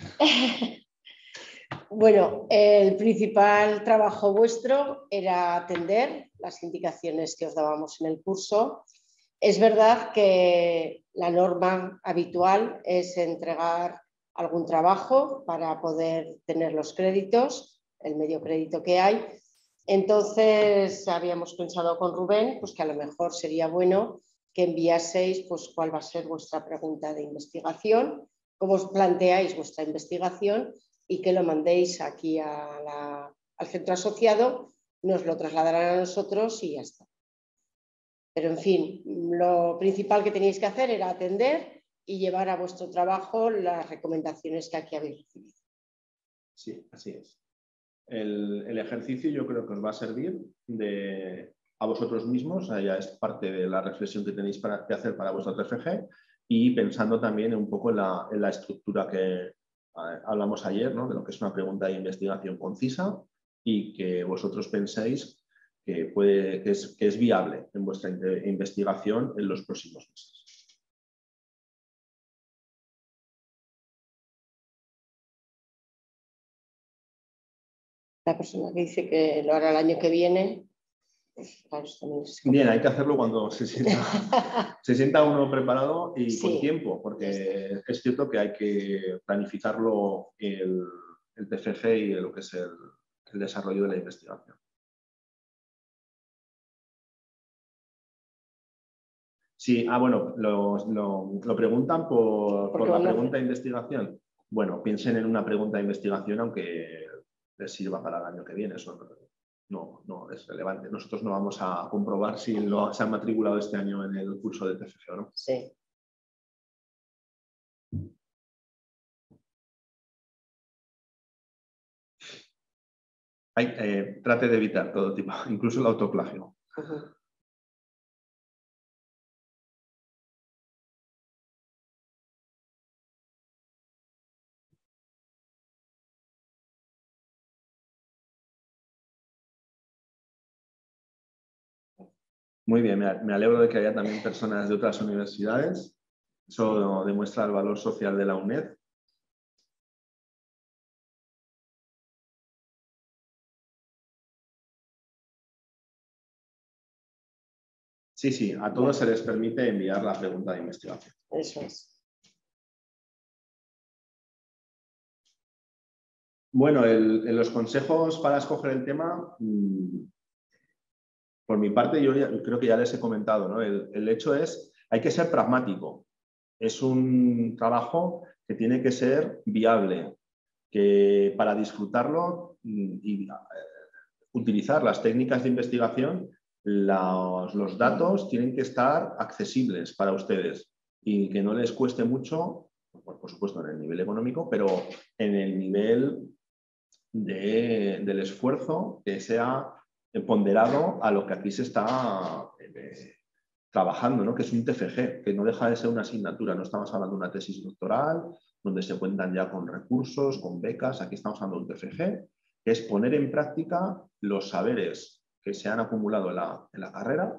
Bueno, el principal trabajo vuestro era atender las indicaciones que os dábamos en el curso. Es verdad que la norma habitual es entregar algún trabajo para poder tener los créditos, el medio crédito que hay. Entonces habíamos pensado con Rubén pues que a lo mejor sería bueno que enviaseis pues, cuál va a ser vuestra pregunta de investigación, cómo os planteáis vuestra investigación y que lo mandéis aquí al centro asociado, nos lo trasladarán a nosotros y ya está. Pero en fin, lo principal que teníais que hacer era atender y llevar a vuestro trabajo las recomendaciones que aquí habéis recibido. Sí, así es. El ejercicio yo creo que os va a servir a vosotros mismos, ya es parte de la reflexión que tenéis que hacer para vuestro TFG y pensando también un poco en la estructura que hablamos ayer, ¿no? De lo que es una pregunta de investigación concisa y que vosotros penséis que es viable en vuestra investigación en los próximos meses. La persona que dice que lo hará el año que viene, pues claro, también es bien, hay que hacerlo cuando se sienta uno preparado y sí, con tiempo, porque es cierto que hay que planificarlo el TFG y lo que es el desarrollo de la investigación. Sí, bueno, lo preguntan por la pregunta de investigación. Bueno, piensen en una pregunta de investigación aunque les sirva para el año que viene. Eso no es relevante. Nosotros no vamos a comprobar si se han matriculado este año en el curso de TFG o no. Sí. Trate de evitar todo tipo, incluso el autoplagio. Muy bien, me alegro de que haya también personas de otras universidades. Eso demuestra el valor social de la UNED. Sí, a todos se les permite enviar la pregunta de investigación. Eso es. Bueno, en los consejos para escoger el tema, por mi parte, yo creo que ya les he comentado, ¿no? El hecho es, hay que ser pragmático. Es un trabajo que tiene que ser viable, que para disfrutarlo y utilizar las técnicas de investigación, los datos tienen que estar accesibles para ustedes y que no les cueste mucho, por supuesto en el nivel económico, pero en el nivel del esfuerzo que sea ponderado a lo que aquí se está trabajando, ¿no? Que es un TFG, que no deja de ser una asignatura. No estamos hablando de una tesis doctoral, donde se cuentan ya con recursos, con becas. Aquí estamos hablando de un TFG, que es poner en práctica los saberes que se han acumulado en la carrera,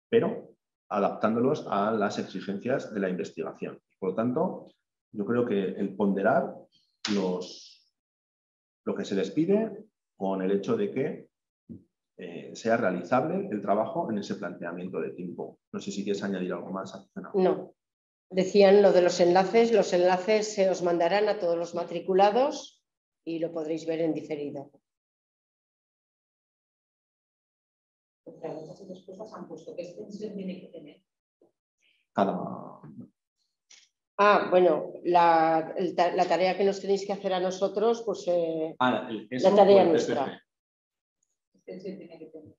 pero adaptándolos a las exigencias de la investigación. Por lo tanto, yo creo que el ponderar lo que se les pide con el hecho de que sea realizable el trabajo en ese planteamiento de tiempo. No sé si quieres añadir algo más, Azucena. No. Decían lo de los enlaces se os mandarán a todos los matriculados y lo podréis ver en diferido. Preguntas y respuestas han puesto qué extensión tiene que tener. Bueno, la tarea que nos tenéis que hacer a nosotros, pues la tarea nuestra.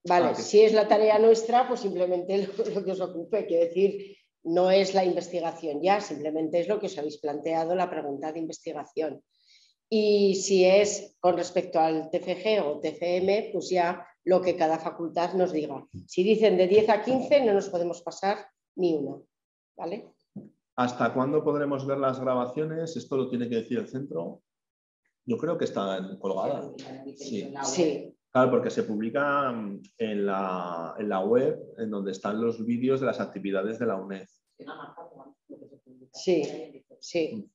Vale, si es la tarea nuestra, pues simplemente lo que os ocupe, quiero decir, no es la investigación ya, simplemente es lo que os habéis planteado, la pregunta de investigación. Y si es con respecto al TFG o TFM, pues ya lo que cada facultad nos diga. Si dicen de 10 a 15, no nos podemos pasar ni una, ¿vale? ¿Hasta cuándo podremos ver las grabaciones? Esto lo tiene que decir el centro. Yo creo que están colgadas. Sí. Claro, porque se publica en la web, en donde están los vídeos de las actividades de la UNED. Sí, sí.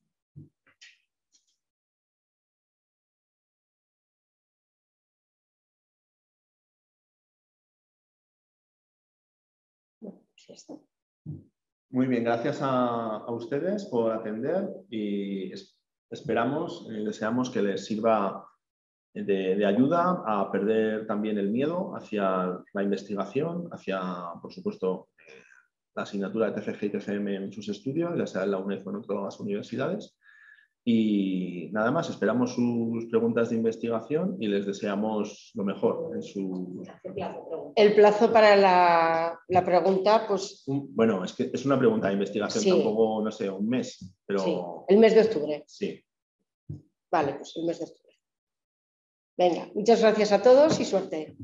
Muy bien, gracias a ustedes por atender y esperamos, deseamos que les sirva de ayuda a perder también el miedo hacia la investigación, hacia, por supuesto, la asignatura de TFG y TFM en sus estudios, ya sea en la UNED o en otras universidades. Y nada más, esperamos sus preguntas de investigación y les deseamos lo mejor en su... El plazo para la pregunta, pues... Bueno, es que es una pregunta de investigación, sí. Tampoco, no sé, un mes, pero... Sí, el mes de octubre. Sí. Vale, pues el mes de octubre. Venga, muchas gracias a todos y suerte.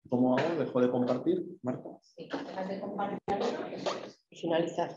¿Cómo hago? ¿Dejo de compartir, Marta? Sí, dejas de compartir. Finalizar.